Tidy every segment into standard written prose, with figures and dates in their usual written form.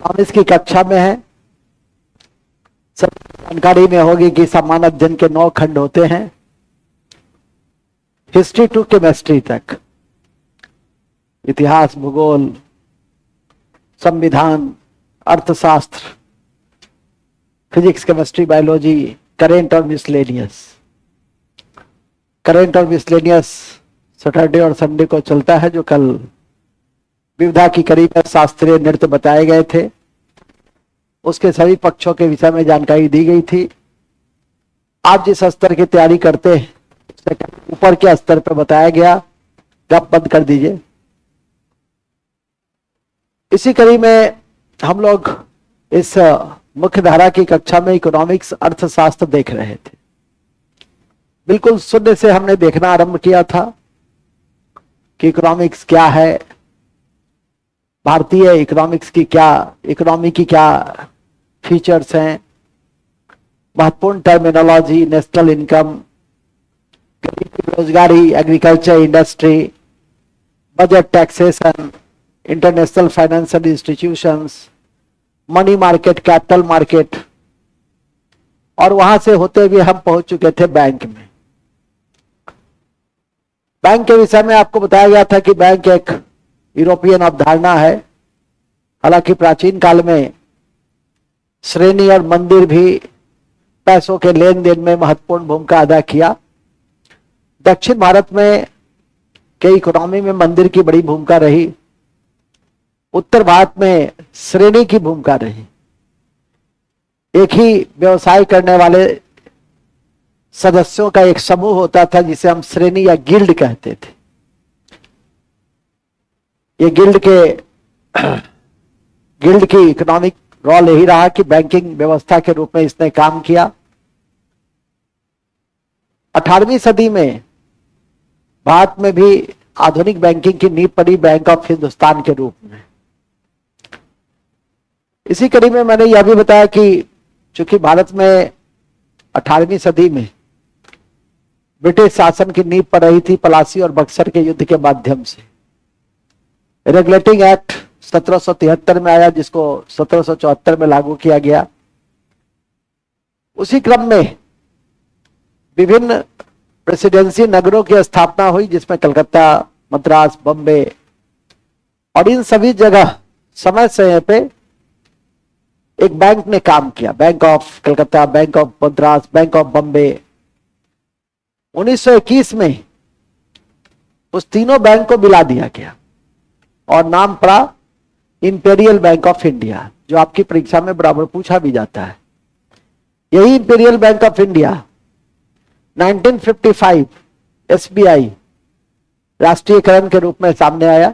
हम इसकी कक्षा में हैं। सब जानकारी में होगी कि सामान्य अध्ययन के 9 खंड होते हैं, हिस्ट्री टू केमिस्ट्री तक, इतिहास, भूगोल, संविधान, अर्थशास्त्र, फिजिक्स, केमिस्ट्री, बायोलॉजी, करेंट और मिसलेनियस। करेंट और मिसलेनियस सैटरडे और संडे को चलता है, जो कल विविधा की कड़ी में शास्त्रीय नृत्य बताए गए थे, उसके सभी पक्षों के विषय में जानकारी दी गई थी। आप जिस स्तर की तैयारी करते हैं उससे ऊपर के स्तर पर बताया गया। गप बंद कर दीजिए। इसी कड़ी में हम लोग इस मुख्य धारा की कक्षा में इकोनॉमिक्स, अर्थशास्त्र देख रहे थे। बिल्कुल शून्य से हमने देखना आरंभ किया था कि इकोनॉमिक्स क्या है, भारतीय इकोनॉमिक्स की क्या, इकोनॉमी की क्या फीचर्स हैं, महत्वपूर्ण टर्मिनोलॉजी, नेशनल इनकम, बेरोजगारी, agriculture, industry, budget, taxation, international financial institutions, money market, capital market, और वहां से होते हुए हम पहुंच चुके थे बैंक में। बैंक के विषय में आपको बताया गया था कि बैंक एक यूरोपियन अवधारणा है। हालांकि प्राचीन काल में श्रेणी और मंदिर भी पैसों के लेन देन में महत्वपूर्ण भूमिका अदा किया। दक्षिण भारत में के इकोनॉमी में मंदिर की बड़ी भूमिका रही, उत्तर भारत में श्रेणी की भूमिका रही। एक ही व्यवसाय करने वाले सदस्यों का एक समूह होता था जिसे हम श्रेणी या गिल्ड कहते थे। ये गिल्ड की इकोनॉमिक रोल यही रहा कि बैंकिंग व्यवस्था के रूप में इसने काम किया। 18वीं सदी में भारत में भी आधुनिक बैंकिंग की नींव पड़ी, बैंक ऑफ हिंदुस्तान के रूप में। इसी कड़ी में मैंने यह भी बताया कि चूंकि भारत में 18वीं सदी में ब्रिटिश शासन की नींव पड़ रही थी पलासी और बक्सर के युद्ध के माध्यम से। रेगुलेटिंग एक्ट 1773 में आया, जिसको 1774 में लागू किया गया। उसी क्रम में विभिन्न प्रेसिडेंसी नगरों की स्थापना हुई, जिसमें कलकत्ता, मद्रास, बॉम्बे, और इन सभी जगह समय समय पे एक बैंक ने काम किया। Bank of Calcutta, bank of Madras, bank of Bombay. 1921 में उस तीनों बैंक को मिला दिया गया और नाम पड़ा इंपीरियल बैंक ऑफ इंडिया, जो आपकी परीक्षा में बराबर पूछा भी जाता है। यही imperial bank of India 1955 SBI राष्ट्रीयकरण के रूप में सामने आया।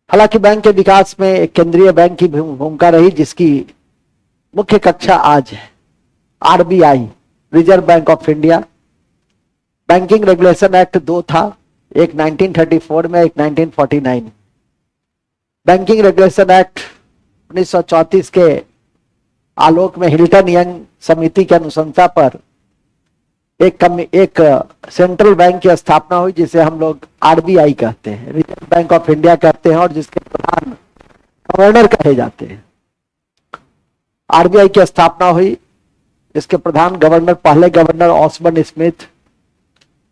हालांकि बैंक के विकास में एक केंद्रीय बैंक की भूमिका रही, जिसकी मुख्य कक्षा आज है। RBI, reserve bank of India. Banking regulation act 2 था, एक 1934 में, एक 1949। बैंकिंग रेगुलेशन एक्ट 1934 के आलोक में हिल्टन यंग समिति की अनुशंसा पर एक सेंट्रल बैंक की स्थापना हुई, जिसे हम लोग आरबीआई कहते हैं, रिजर्व बैंक ऑफ इंडिया कहते हैं, और जिसके प्रधान गवर्नर कहे जाते हैं। आरबीआई की स्थापना हुई, इसके प्रधान गवर्नर, पहले गवर्नर ऑसबर्न स्मिथ,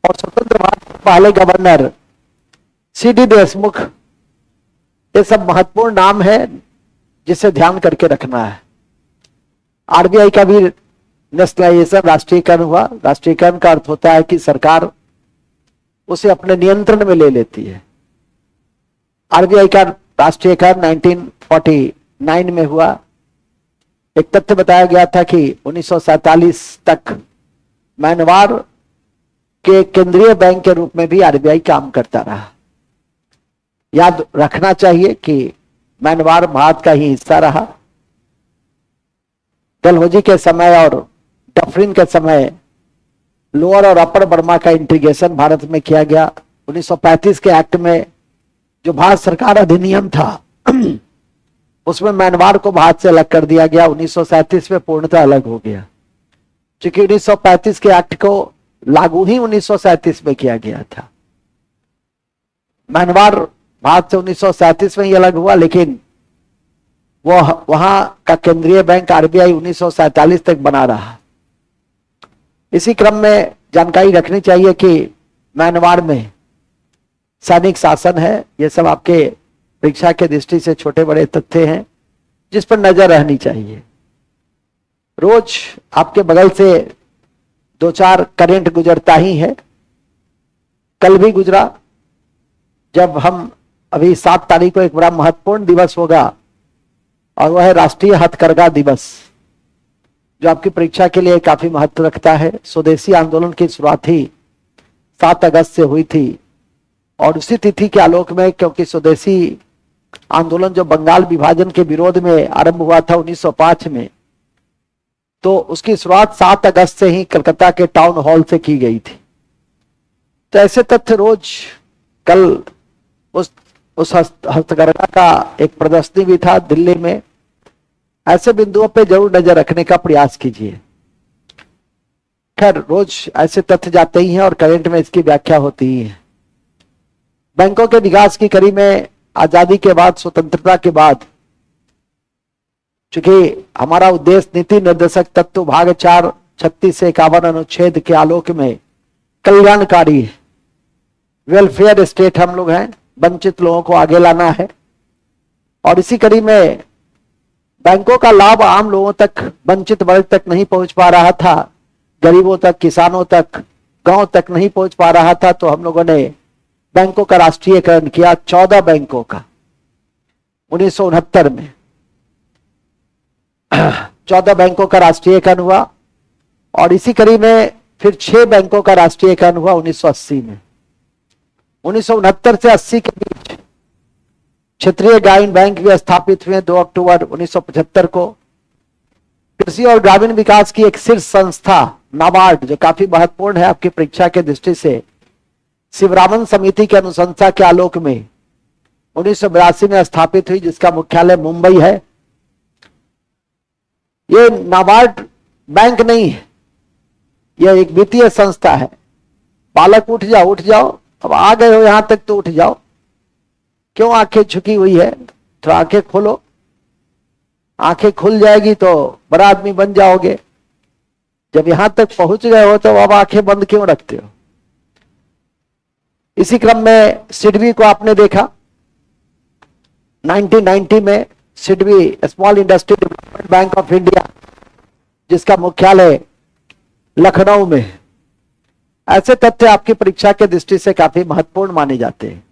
और स्वतंत्र भारत के पहले गवर्नर सीडी देशमुख। ये सब महत्वपूर्ण नाम है जिसे ध्यान करके रखना है। आरबीआई का भी नेशनलाइजेशन, राष्ट्रीयकरण हुआ। राष्ट्रीयकरण का अर्थ होता है कि सरकार उसे अपने नियंत्रण में ले लेती है। आरबीआई का राष्ट्रीयकरण 1949 में हुआ। एक तथ्य बताया गया था कि 1947 तक म्यांमार के केंद्रीय बैंक के रूप में भी आरबीआई काम करता रहा। याद रखना चाहिए कि म्यांमार भारत का ही हिस्सा रहा। डलहौजी के समय और डफरिन के समय लोअर और अपर बर्मा का इंटीग्रेशन भारत में किया गया। 1935 के एक्ट में जो भारत सरकार अधिनियम था उसमें म्यांमार को भारत से अलग कर दिया गया। 1937 में पूर्णतः अलग हो गया, क्योंकि 1935 के एक्ट को लागू ही 1937 में किया गया था। म्यांमार भारत से 1937 में ही अलग हुआ, लेकिन वो वहां का केंद्रीय बैंक आरबीआई 1947 तक बना रहा। इसी क्रम में जानकारी रखनी चाहिए कि म्यांमार में सैनिक शासन है। ये सब आपके परीक्षा के दृष्टि से छोटे बड़े तथ्य हैं जिस पर नजर रहनी चाहिए। रोज आपके बगल से 2-4 करंट गुजरता ही है। कल भी गुजरा, जब हम अभी 7 तारीख को एक बड़ा महत्वपूर्ण दिवस होगा और वह है राष्ट्रीय हथकरघा दिवस, जो आपकी परीक्षा के लिए काफी महत्व रखता है। स्वदेशी आंदोलन की शुरुआत ही 7 अगस्त से हुई थी और उसी तिथि के आलोक में, क्योंकि स्वदेशी आंदोलन जो बंगाल विभाजन के विरोध में आरंभ हुआ था 1905 में, तो उसकी शुरुआत 7 अगस्त से ही कलकत्ता के टाउन हॉल से की गई थी। तो ऐसे तथ्य रोज, कल उस हस्तकरघा का एक प्रदर्शनी भी था दिल्ली में। ऐसे बिंदुओं पे जरूर नजर रखने का प्रयास कीजिए। खैर, रोज ऐसे तथ्य जाते ही हैं और करंट में इसकी व्याख्या होती ही है। बैंकों के विकास की कड़ी में आजादी के बाद, स्वतंत्रता के बाद, चूंकि हमारा उद्देश्य नीति निर्देशक तत्व भाग 4, 36 से 51 अनुच्छेद के आलोक में कल्याणकारी है, वेलफेयर स्टेट हम लोग हैं, वंचित लोगों को आगे लाना है। और इसी कड़ी में बैंकों का लाभ आम लोगों तक, वंचित वर्ग तक नहीं पहुंच पा रहा था, गरीबों तक, किसानों तक, गांव तक नहीं पहुंच पा रहा था। तो हम लोगों ने बैंकों का राष्ट्रीयकरण किया, 14 बैंकों का 1969 में 14 बैंकों का राष्ट्रीयकरण हुआ। और इसी कड़ी में फिर 6 बैंकों का राष्ट्रीयकरण हुआ 1980 में। 1969 से 80 के बीच क्षेत्रीय ग्रामीण बैंक भी स्थापित हुए 2 अक्टूबर 1975 को। कृषि और ग्रामीण विकास की एक शीर्ष संस्था नाबार्ड, जो काफी महत्वपूर्ण है आपकी परीक्षा के दृष्टि से, शिवरामन समिति के अनुशंसा के आलोक में 1982 में स्थापित हुई, जिसका मुख्यालय मुंबई है। ये नाबार्ड बैंक नहीं है, यह एक वित्तीय संस्था है। बालक उठ जाओ, उठ जाओ, अब आ गए हो यहां तक तो उठ जाओ। क्यों आंखें झुकी हुई है? थोड़ा आंखें खोलो, आंखें खुल जाएगी तो बड़ा आदमी बन जाओगे। जब यहां तक पहुंच गए हो तो अब आंखें बंद क्यों रखते हो? इसी क्रम में सिडबी को आपने देखा 1990 में, SIDBI small industry development bank of India, जिसका मुख्यालय लखनऊ में है। ऐसे तथ्य आपकी परीक्षा के दृष्टि से काफी महत्वपूर्ण माने जाते हैं।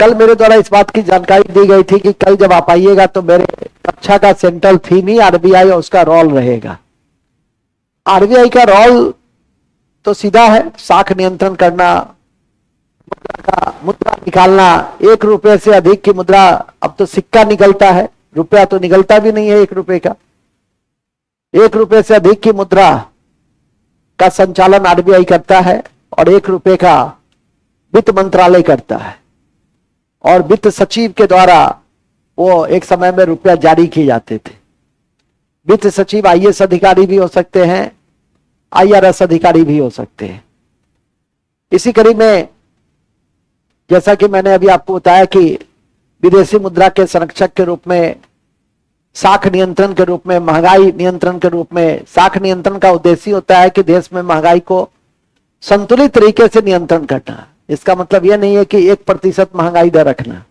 कल मेरे द्वारा इस बात की जानकारी दी गई थी कि कल जब आप आइएगा तो मेरे कक्षा का सेंट्रल थीम ही आरबीआई और उसका रोल रहेगा। आरबीआई का रोल तो सीधा है, साख नियंत्रण करना, मुद्रा निकालना। 1 रुपए से अधिक की मुद्रा, अब तो सिक्का निकलता है, रुपया तो निकलता भी नहीं है 1 रुपए का। 1 रुपए से अधिक की मुद्रा का संचालन आरबीआई करता है और 1 रुपए का वित्त मंत्रालय करता है। और वित्त सचिव के द्वारा वो एक समय में रुपया जारी किए जाते थे। वित्त सचिव आईएएस अधिकारी भी हो सकते हैं, आईआरएस अधिकारी भी हो सकते हैं। इसी कड़ी में जैसा कि मैंने अभी आपको बताया कि विदेशी मुद्रा के संरक्षक के रूप में, साख नियंत्रण के रूप में, महंगाई नियंत्रण के रूप में, साख नियंत्रण का उद्देश्य होता है कि देश में महंगाई को संतुलित तरीके से नियंत्रण करना। इसका मतलब यह नहीं है कि 1% महंगाई दर रखना।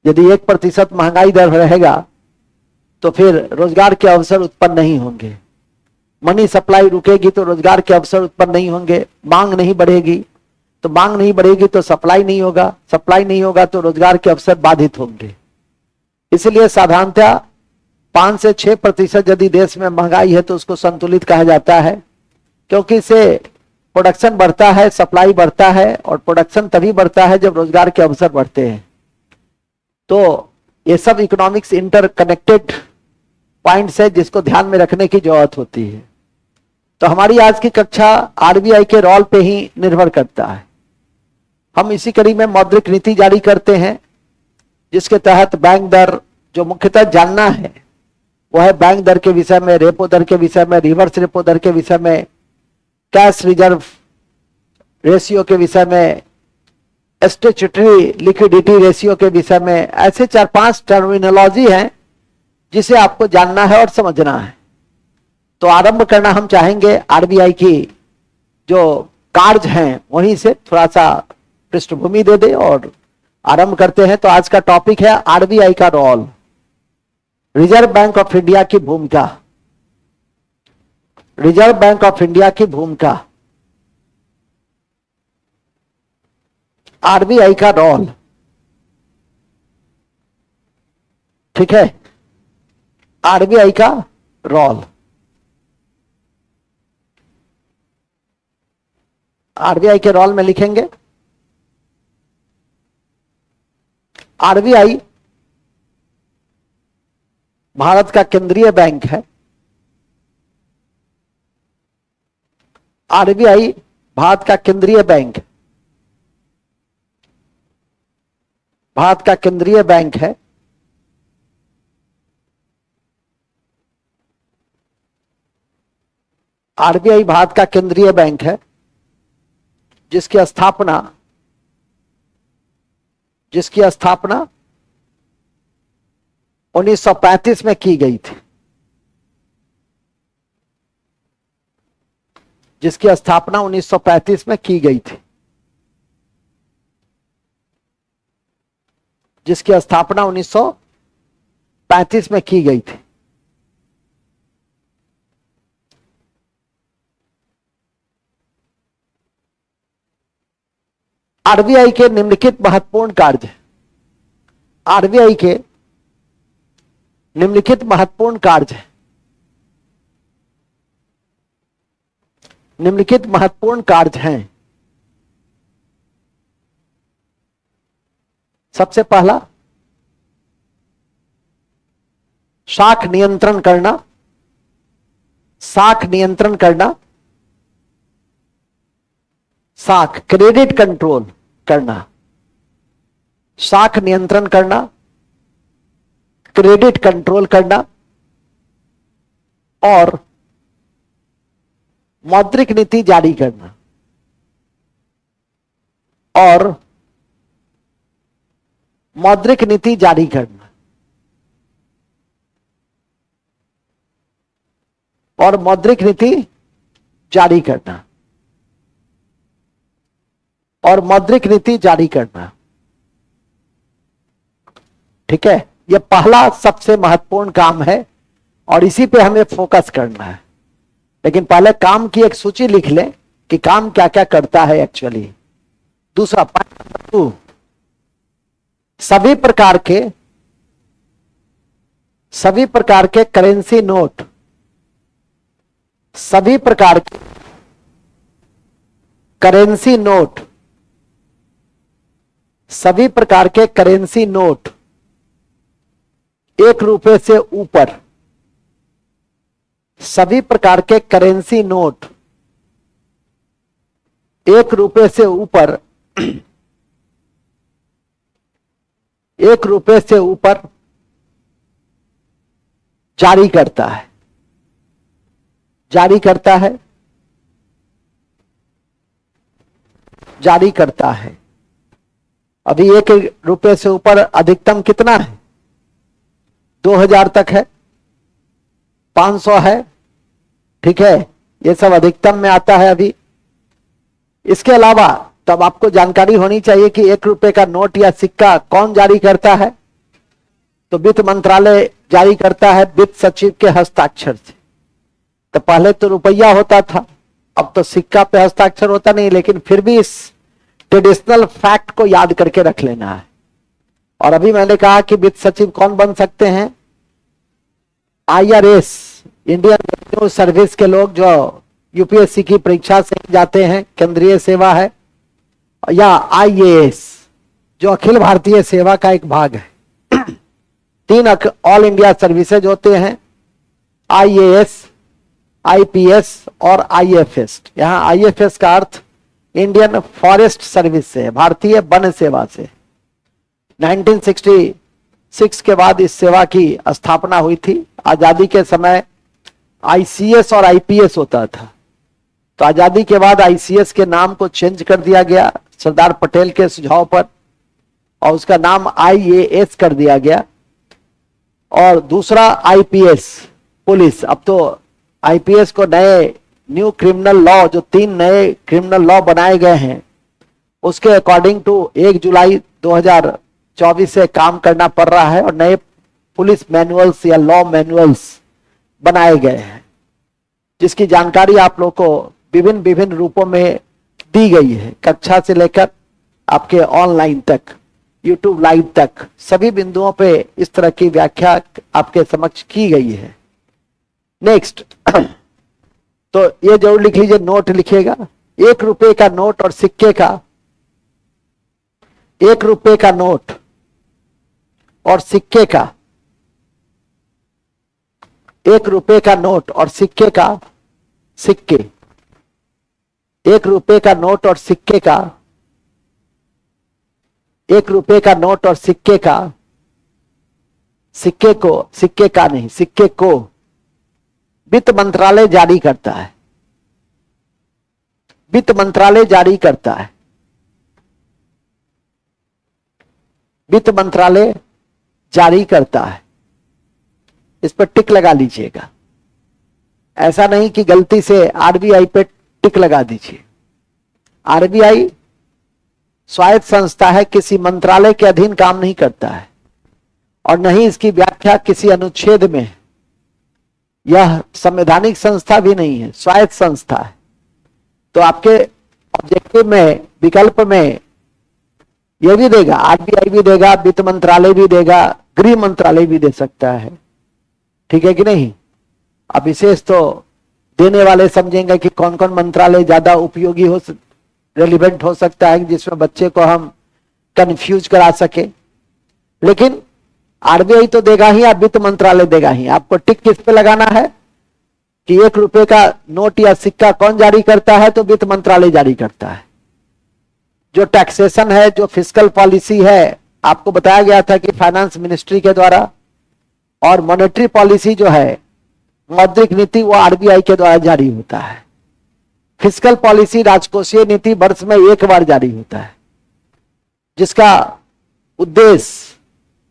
यदि 1% महंगाई दर रहेगा तो फिर रोजगार के अवसर उत्पन्न नहीं होंगे, मनी सप्लाई रुकेगी तो रोजगार के अवसर उत्पन्न नहीं होंगे, मांग नहीं बढ़ेगी तो मांग नहीं बढ़ेगी तो सप्लाई नहीं होगा, सप्लाई नहीं होगा तो रोजगार के अवसर बाधित होंगे। इसलिए साधारणतः 5 से 6% यदि देश में महंगाई है तो उसको संतुलित कहा जाता है, क्योंकि इससे प्रोडक्शन बढ़ता है, सप्लाई बढ़ता है, और प्रोडक्शन तभी बढ़ता है जब रोजगार के अवसर बढ़ते हैं। तो ये सब इकोनॉमिक्स इंटरकनेक्टेड पॉइंट्स है जिसको ध्यान में रखने की जरूरत होती है। तो हमारी आज की कक्षा आरबीआई के रोल पे ही निर्भर करता है। हम इसी कड़ी में मौद्रिक नीति जारी करते हैं, जिसके तहत बैंक दर, जो मुख्यतः जानना है वह है बैंक दर के विषय में, रेपो दर के विषय में, रिवर्स रेपो दर के विषय में, कैश रिजर्व रेशियो के विषय में, स्टैट्यूटरी लिक्विडिटी रेशियो के विषय में, ऐसे 4-5 टर्मिनोलॉजी हैं जिसे आपको जानना है और समझना है। तो आरंभ करना हम चाहेंगे आरबीआई की जो कार्य हैं वहीं से, थोड़ा सा पृष्ठभूमि दे दे और आरंभ करते हैं। तो आज का टॉपिक है आरबीआई का role, reserve bank of India की भूमिका। रिजर्व बैंक ऑफ इंडिया की भूमिका, आरबीआई का रोल, ठीक है, आरबीआई का रोल। आरबीआई के रोल में लिखेंगे आरबीआई भारत का केंद्रीय बैंक है। आरबीआई भारत का केंद्रीय बैंक, भारत का केंद्रीय बैंक है। आरबीआई भारत का केंद्रीय बैंक है जिसकी स्थापना 1935 में की गई थी, जिसकी स्थापना 1935 में की गई थी, जिसकी स्थापना 1935 में की गई थी। आरबीआई के निम्नलिखित महत्वपूर्ण कार्य, आरबीआई के निम्नलिखित महत्वपूर्ण कार्य, निम्नलिखित महत्वपूर्ण कार्य हैं। सबसे पहला, शाख नियंत्रण करना, शाख नियंत्रण करना, शाख क्रेडिट कंट्रोल करना, शाख नियंत्रण करना, क्रेडिट कंट्रोल करना और मौद्रिक नीति जारी करना, और मौद्रिक नीति जारी करना, और मौद्रिक नीति जारी करना, और मौद्रिक नीति जारी करना, ठीक है। यह पहला सबसे महत्वपूर्ण काम है और इसी पे हमें फोकस करना है। लेकिन पहले काम की एक सूची लिख लें कि काम क्या क्या करता है एक्चुअली। दूसरा, पॉइंट नंबर 2, सभी प्रकार के करेंसी नोट, सभी प्रकार के करेंसी नोट, सभी प्रकार के करेंसी नोट 1 रुपए से ऊपर, सभी प्रकार के करेंसी नोट 1 रुपए से ऊपर, 1 रुपए से ऊपर जारी करता है, जारी करता है, जारी करता है। अभी 1 रुपए से ऊपर अधिकतम कितना है? 2000 तक है, 500 है, ठीक है, ये सब अधिकतम में आता है अभी। इसके अलावा तब आपको जानकारी होनी चाहिए कि 1 रुपए का नोट या सिक्का कौन जारी करता है। तो वित्त मंत्रालय जारी करता है वित्त सचिव के हस्ताक्षर से। तो पहले तो रुपया होता था, अब तो सिक्का पे हस्ताक्षर होता नहीं, लेकिन फिर भी इस ट्रेडिशनल फैक्ट को याद करके रख लेना है। और अभी मैंने कहा कि वित्त सचिव कौन बन सकते हैं? IRS, इंडियन रेवेन्यू सर्विस के लोग जो यूपीएससी की परीक्षा से जाते हैं, केंद्रीय सेवा है, या IAS जो अखिल भारतीय सेवा का एक भाग है। 3 ऑल इंडिया सर्विसेज होते हैं, IAS, IPS और IFS। यहां IFS का अर्थ इंडियन फॉरेस्ट सर्विस से है, भारतीय वन सेवा से। 1966 के बाद इस सेवा की स्थापना हुई थी। आजादी के समय ICS और IPS होता था, तो आजादी के बाद ICS के नाम को चेंज कर दिया गया, सरदार पटेल के सुझाव पर, और उसका नाम IAS कर दिया गया। और दूसरा IPS पुलिस। अब तो IPS को नए न्यू क्रिमिनल लॉ, जो 3 नए क्रिमिनल लॉ बनाए गए हैं, उसके अकॉर्डिंग टू 1 जुलाई 2024 से काम करना पड़ रहा है, और नए पुलिस मैनुअल्स या लॉ मैनुअल्स बनाए गए हैं, जिसकी जानकारी आप लोग को विभिन्न विभिन्न रूपों में दी गई है, कक्षा से लेकर आपके ऑनलाइन तक, यूट्यूब लाइव तक, सभी बिंदुओं पे इस तरह की व्याख्या आपके समक्ष की गई है। नेक्स्ट, तो ये जरूर लिख लीजिए, नोट लिखिएगा। 1 रुपए का नोट और सिक्के का, 1 रुपए का नोट और सिक्के का, 1 रुपए का नोट और सिक्के का, सिक्के, 1 रुपए का नोट और सिक्के का, 1 रुपए का नोट और सिक्के का, सिक्के को, सिक्के का नहीं, सिक्के को वित्त मंत्रालय जारी करता है। वित्त मंत्रालय जारी करता है। वित्त मंत्रालय जारी करता है। इस पर टिक लगा लीजिएगा। ऐसा नहीं कि गलती से RBI पे टिक लगा दीजिए। RBI स्वायत्त संस्था है, किसी मंत्रालय के अधीन काम नहीं करता है, और न ही इसकी व्याख्या किसी अनुच्छेद में है। यह संवैधानिक संस्था भी नहीं है, स्वायत्त संस्था है। तो आपके ऑब्जेक्टिव में, विकल्प में यह भी देगा, RBI भी देगा, वित्त मंत्रालय भी देगा, गृह मंत्रालय भी दे सकता है। ठीक है कि नहीं? अब विशेष तो देने वाले समझेंगे कि कौन कौन मंत्रालय ज्यादा उपयोगी हो, रेलिवेंट हो सकता है, जिसमें बच्चे को हम कंफ्यूज करा सके। लेकिन RBI तो देगा ही, आप वित्त मंत्रालय देगा ही। आपको टिक किस पे लगाना है कि 1 रुपए का नोट या सिक्का कौन जारी करता है? तो वित्त मंत्रालय जारी करता है। जो टैक्सेशन है, जो फिस्कल पॉलिसी है, आपको बताया गया था कि फाइनेंस मिनिस्ट्री के द्वारा, और मॉनेटरी पॉलिसी जो है, मौद्रिक नीति, वो RBI के द्वारा जारी होता है। फिस्कल पॉलिसी, राजकोषीय नीति, वर्ष में 1 बार जारी होता है, जिसका उद्देश्य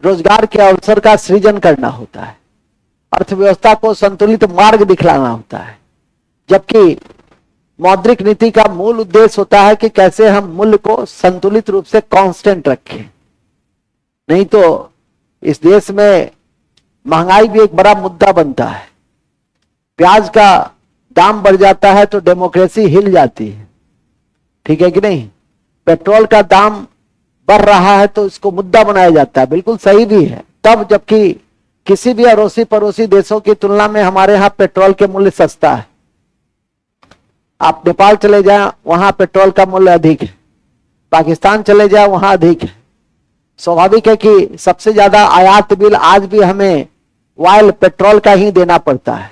रोजगार के अवसर का सृजन करना होता है, अर्थव्यवस्था को संतुलित मार्ग दिखलाना होता है। जबकि मौद्रिक नीति का मूल उद्देश्य होता है कि कैसे हम मूल्य को संतुलित रूप से कांस्टेंट रखें। नहीं तो इस देश में महंगाई भी एक बड़ा मुद्दा बनता है। प्याज का दाम बढ़ जाता है तो डेमोक्रेसी हिल जाती है। ठीक है कि नहीं? पेट्रोल का दाम बढ़ रहा है तो इसको मुद्दा बनाया जाता है। बिल्कुल सही भी है। तब जबकि किसी भी अड़ोसी पड़ोसी देशों की तुलना में हमारे यहाँ पेट्रोल के मूल्य सस्ता है। आप नेपाल चले जाएं, वहां पेट्रोल का मूल्य अधिक है। पाकिस्तान चले जाएं, वहां अधिक है। स्वाभाविक है कि सबसे ज्यादा आयात बिल आज भी हमें ऑयल, पेट्रोल का ही देना पड़ता है।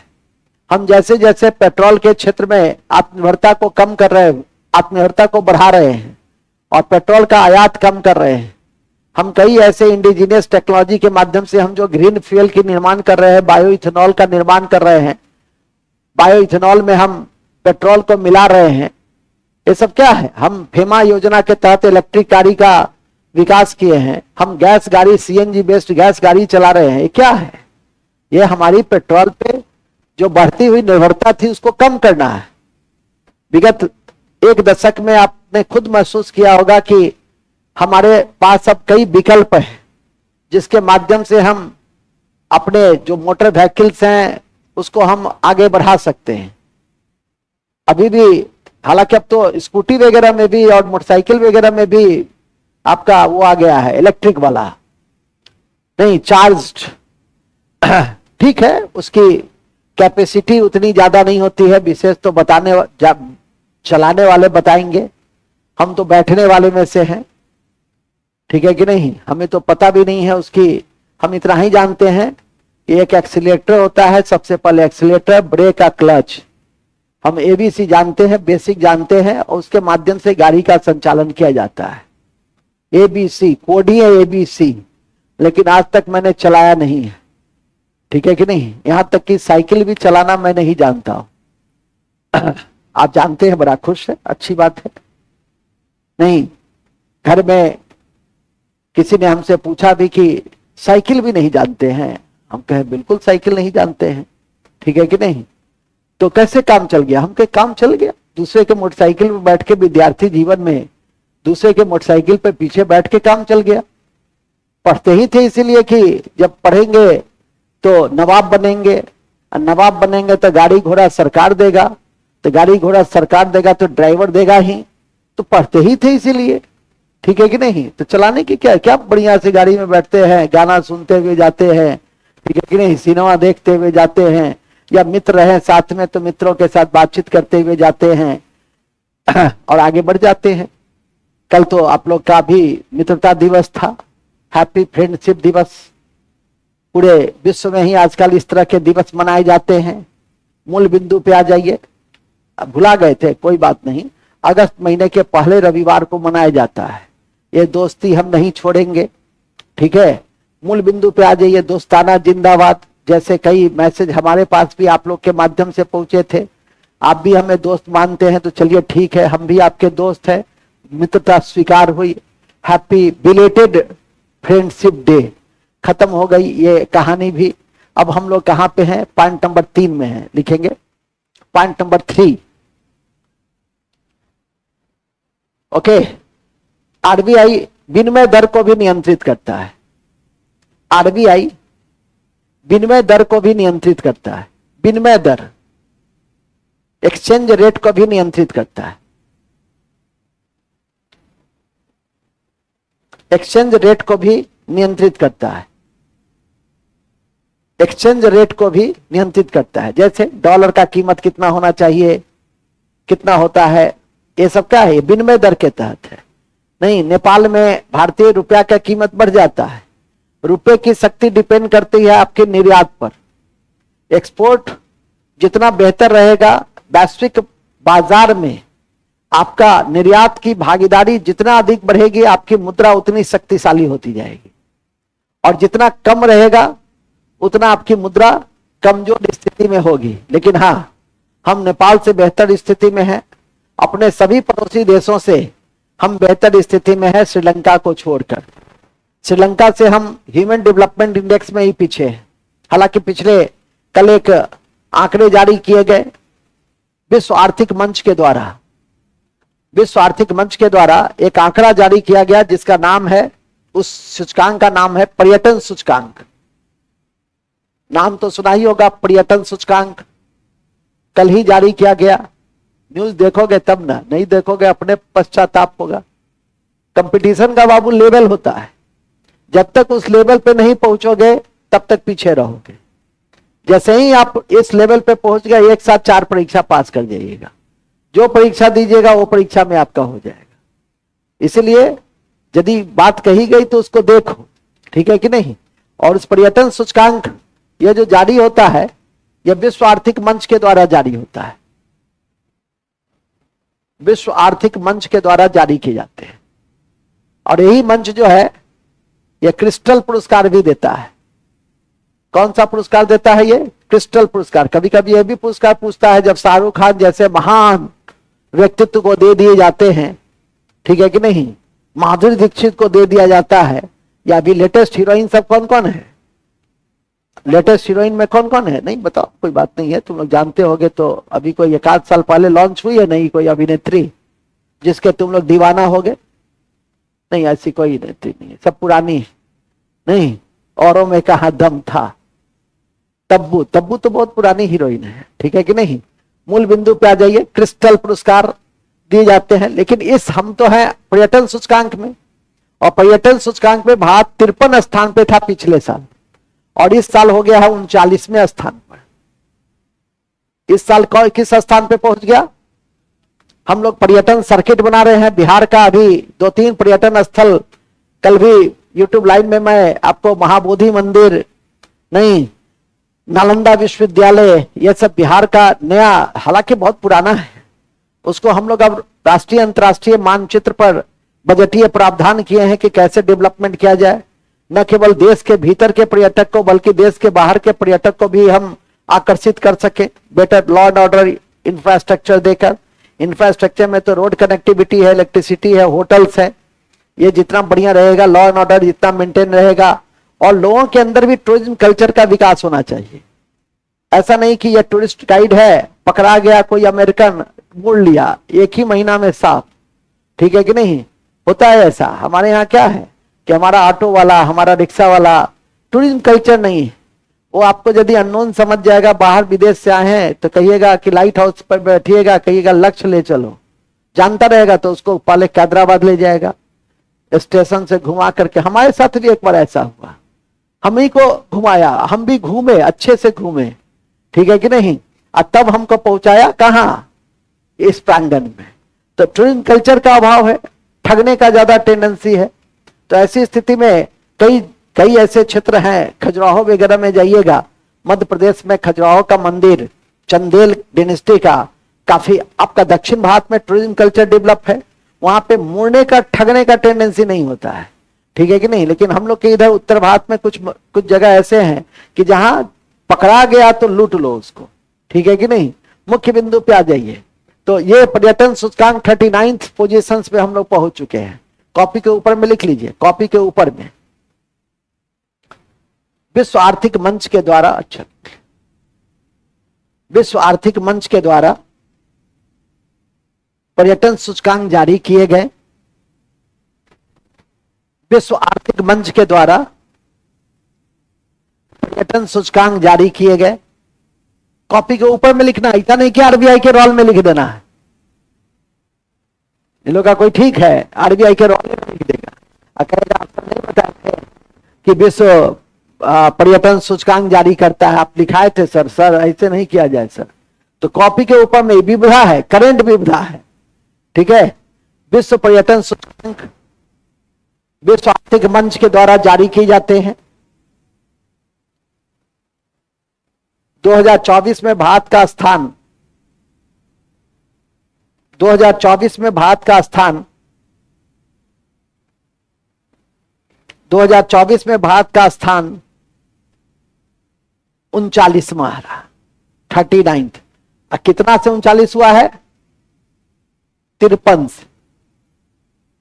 हम जैसे जैसे पेट्रोल के क्षेत्र में आत्मनिर्भरता को कम कर रहे हैं, आत्मनिर्भरता को बढ़ा रहे हैं और पेट्रोल का आयात कम कर रहे हैं। हम कई ऐसे इंडिजिनियस टेक्नोलॉजी के माध्यम से हम जो ग्रीन फ्यूल की निर्माण कर रहे हैं, बायो इथेनॉल का निर्माण कर रहे हैं, बायो इथेनॉल में हम पेट्रोल को मिला रहे हैं। ये सब क्या है? हम फेमा योजना के तहत इलेक्ट्रिक गाड़ी का विकास किए हैं। हम गैस गाड़ी, CNG बेस्ड गैस गाड़ी चला रहे हैं। ये क्या है? ये हमारी पेट्रोल पे जो बढ़ती हुई निर्भरता थी उसको कम करना है। विगत 1 दशक में आपने खुद महसूस किया होगा कि हमारे पास अब कई विकल्प हैं, जिसके माध्यम से हम अपने जो मोटर व्हीकल्स हैं उसको हम आगे बढ़ा सकते हैं। अभी भी, हालांकि अब तो स्कूटी वगैरह में भी और मोटरसाइकिल वगैरह में भी आपका वो आ गया है, इलेक्ट्रिक वाला नहीं, चार्ज्ड। ठीक है, उसकी कैपेसिटी उतनी ज्यादा नहीं होती है। विशेष तो चलाने वाले बताएंगे, हम तो बैठने वाले में से हैं। ठीक है कि नहीं? हमें तो पता भी नहीं है उसकी। हम इतना ही जानते हैं कि एक एक्सीलेटर होता है, सबसे पहले एक्सीलेटर, ब्रेक का क्लच। हम ABC जानते हैं, बेसिक जानते हैं, और उसके माध्यम से गाड़ी का संचालन किया जाता है। ABC कोड ही है, ABC, लेकिन आज तक मैंने चलाया नहीं है। ठीक है कि नहीं? यहां तक कि साइकिल भी चलाना मैं नहीं जानता हूं। आप जानते हैं, बड़ा खुश है, अच्छी बात है। नहीं, घर में किसी ने हमसे पूछा भी कि साइकिल भी नहीं जानते हैं। हम कहे बिल्कुल साइकिल नहीं जानते हैं, ठीक है कि नहीं। तो कैसे काम चल गया? हम कहे काम चल गया। दूसरे के मोटरसाइकिल पर बैठ के विद्यार्थी जीवन में दूसरे के मोटरसाइकिल पे पीछे बैठ के काम चल गया। पढ़ते ही थे इसीलिए कि जब पढ़ेंगे तो नवाब बनेंगे, और नवाब बनेंगे तो गाड़ी घोड़ा सरकार देगा, तो गाड़ी घोड़ा सरकार देगा तो ड्राइवर देगा ही। तो पढ़ते ही थे इसीलिए, ठीक है कि नहीं। तो चलाने की क्या क्या बढ़िया से गाड़ी में बैठते हैं, गाना सुनते हुए जाते हैं, ठीक है कि नहीं, सिनेमा देखते हुए जाते हैं, या मित्र हैं साथ में तो मित्रों के साथ बातचीत करते हुए जाते हैं और आगे बढ़ जाते हैं। कल तो आप लोग का भी मित्रता दिवस था, हैप्पी फ्रेंडशिप दिवस। पूरे विश्व में ही आजकल इस तरह के दिवस मनाए जाते हैं। मूल बिंदु पे आ जाइए, अब भुला गए थे, कोई बात नहीं। अगस्त महीने के पहले रविवार को मनाया जाता है। ये दोस्ती हम नहीं छोड़ेंगे, ठीक है। मूल बिंदु पे आ जाइए, दोस्ताना जिंदाबाद जैसे कई मैसेज हमारे पास भी आप लोग के माध्यम से पहुंचे थे। आप भी हमें दोस्त मानते हैं तो चलिए ठीक है, हम भी आपके दोस्त हैं, मित्रता स्वीकार हुई। Happy belated friendship day. खत्म हो गई ये कहानी भी। अब हम लोग कहां पे हैं? पॉइंट नंबर 3 में हैं, लिखेंगे पॉइंट नंबर 3। ओके, आरबीआई विनिमय दर को भी नियंत्रित करता है। आरबीआई विनिमय दर को भी नियंत्रित करता है। विनिमय दर, एक्सचेंज रेट को भी नियंत्रित करता है। एक्सचेंज रेट को भी नियंत्रित करता है। एक्सचेंज रेट को भी नियंत्रित करता है। जैसे डॉलर का कीमत कितना होना चाहिए, कितना होता है, ये सब क्या है? विनिमय दर के तहत है। नहीं, नेपाल में भारतीय रुपया का कीमत बढ़ जाता है। रुपए की शक्ति डिपेंड करती है आपके निर्यात पर। एक्सपोर्ट जितना बेहतर रहेगा, वैश्विक बाजार में आपका निर्यात की भागीदारी जितना अधिक बढ़ेगी, आपकी मुद्रा उतनी शक्तिशाली होती जाएगी। और जितना कम रहेगा उतना आपकी मुद्रा कमजोर स्थिति में होगी। लेकिन हाँ, हम नेपाल से बेहतर स्थिति में हैं। अपने सभी पड़ोसी देशों से हम बेहतर स्थिति में हैं, श्रीलंका को छोड़कर। श्रीलंका से हम ह्यूमन डेवलपमेंट इंडेक्स में ही पीछे हैं। हालांकि पिछले कल एक आंकड़े जारी किए गए विश्व आर्थिक मंच के द्वारा। विश्व आर्थिक मंच के द्वारा एक आंकड़ा जारी किया गया जिसका नाम है, उस सूचकांक का नाम है पर्यटन सूचकांक। नाम तो सुना ही होगा, पर्यटन सूचकांक। कल ही जारी किया गया। न्यूज देखोगे तब ना, नहीं देखोगे अपने पश्चाताप होगा। कंपटीशन का बाबू लेवल होता है, जब तक उस लेवल पे नहीं पहुंचोगे तब तक पीछे रहोगे। जैसे ही आप इस लेवल पे पहुंच गए, एक साथ 4 परीक्षा पास कर जाइएगा। जो परीक्षा दीजिएगा वो परीक्षा में आपका हो जाएगा। इसलिए यदि बात कही गई तो उसको देखो, ठीक है कि नहीं। और उस पर्यटन सूचकांक यह जो जारी होता है, यह विश्व आर्थिक मंच के द्वारा जारी होता है। विश्व आर्थिक मंच के द्वारा जारी किए जाते हैं। और यही मंच जो है यह क्रिस्टल पुरस्कार भी देता है। कौन सा पुरस्कार देता है? ये क्रिस्टल पुरस्कार। कभी कभी यह भी पुरस्कार पूछता है, जब शाहरुख खान जैसे महान व्यक्तित्व को दे दिए जाते हैं, ठीक है कि नहीं, माधुरी दीक्षित को दे दिया जाता है, या अभी लेटेस्ट हीरोइन सब कौन कौन है? लेटेस्ट हीरोइन में कौन कौन है? नहीं बताओ, कोई बात नहीं है, तुम लोग जानते होगे। तो अभी कोई 1 साल पहले लॉन्च हुई है नहीं कोई अभिनेत्री जिसके तुम लोग दीवाना हो गए? नहीं, ऐसी कोई अभिनेत्री नहीं है, सब पुरानी है। नहीं, औरों में कहा दम था। तब्बू, तब्बू तो बहुत पुरानी हीरोइन है, ठीक है कि नहीं। मूल बिंदु पे आ जाइए, क्रिस्टल पुरस्कार दिए जाते हैं। लेकिन इस हम तो है पर्यटन सूचकांक में, और पर्यटन सूचकांक में भारत 53 स्थान पे था पिछले साल, और इस साल हो गया है 39वें स्थान पर। इस साल किस स्थान पे पहुंच गया? हम लोग पर्यटन सर्किट बना रहे हैं बिहार का। अभी 2-3 पर्यटन स्थल, कल भी यूट्यूब लाइव में मैं आपको महाबोधि मंदिर, नहीं नालंदा विश्वविद्यालय, यह सब बिहार का नया, हालांकि बहुत पुराना है, उसको हम लोग अब राष्ट्रीय अंतर्राष्ट्रीय मानचित्र पर बजटीय प्रावधान किए हैं कि कैसे डेवलपमेंट किया जाए। न केवल देश के भीतर के पर्यटक को बल्कि देश के बाहर के पर्यटक को भी हम आकर्षित कर सके, better law and order infrastructure देकर। इंफ्रास्ट्रक्चर में तो रोड कनेक्टिविटी है, इलेक्ट्रिसिटी है, होटल्स है, ये जितना बढ़िया रहेगा, लॉ एंड ऑर्डर जितना मेंटेन रहेगा, और लोगों के अंदर भी टूरिज्म कल्चर का विकास होना चाहिए। ऐसा नहीं कि ये टूरिस्ट गाइड है, पकड़ा गया कोई अमेरिकन, मोड़ लिया 1 ही महीना में साफ, ठीक है कि नहीं? होता है ऐसा। हमारे यहाँ क्या है कि हमारा ऑटो वाला, हमारा रिक्शा वाला टूरिज्म कल्चर नहीं है। वो आपको यदि अननोन समझ जाएगा, बाहर विदेश से आए हैं, तो कहिएगा कि लाइट हाउस पर बैठिएगा, कहिएगा लक्ष्य ले चलो, जानता रहेगा तो उसको पहले हैदराबाद ले जाएगा, स्टेशन से घुमा करके। हमारे साथ भी एक बार ऐसा हुआ, हम ही को घुमाया, हम भी घूमे, अच्छे से घूमे, ठीक है कि नहीं, और तब हमको पहुंचाया कहाँ? इस प्रांगण में। तो टूरिज्म कल्चर का अभाव है, ठगने का ज्यादा टेंडेंसी है। तो ऐसी स्थिति में कई कई ऐसे क्षेत्र हैं, खजुराहो वगैरह में जाइएगा, मध्य प्रदेश में खजुराहो का मंदिर, चंदेल डिनेस्टी का, काफी आपका दक्षिण भारत में टूरिज्म कल्चर डेवलप है, वहां पे मुड़ने का, ठगने का टेंडेंसी नहीं होता है, ठीक है कि नहीं। लेकिन हम लोग के इधर उत्तर भारत में कुछ जगह ऐसे हैं कि जहां पकड़ा गया तो लूट लो उसको, ठीक है कि नहीं। मुख्य बिंदु पे आ जाइए। तो ये पर्यटन सूचकांक 39 पोजीशन पे हम लोग पहुंच चुके हैं। कॉपी के ऊपर में लिख लीजिए, कॉपी के ऊपर में विश्व आर्थिक मंच के द्वारा, अच्छा, विश्व आर्थिक मंच के द्वारा पर्यटन सूचकांक जारी किए गए। विश्व आर्थिक मंच के द्वारा पर्यटन सूचकांक जारी किए गए। कॉपी के ऊपर में लिखना, ऐसा नहीं कि आरबीआई के रोल में लिख देना है। इन लोग का कोई ठीक है, आरबीआई के रोल में लिख देगा, कहेगा आपको नहीं बताते कि विश्व पर्यटन सूचकांक जारी करता है, आप लिखाए थे सर, सर ऐसे नहीं किया जाए सर। तो कॉपी के ऊपर में विविधा है, करंट विविधा है, ठीक है। विश्व पर्यटन सूचकांक विश्व आर्थिक मंच के द्वारा जारी किए जाते हैं। 2024 में भारत का स्थान 2024 में भारत का स्थान 2024 में भारत का स्थान 39वां रहा, 39। कितना से 39 हुआ है? 53 से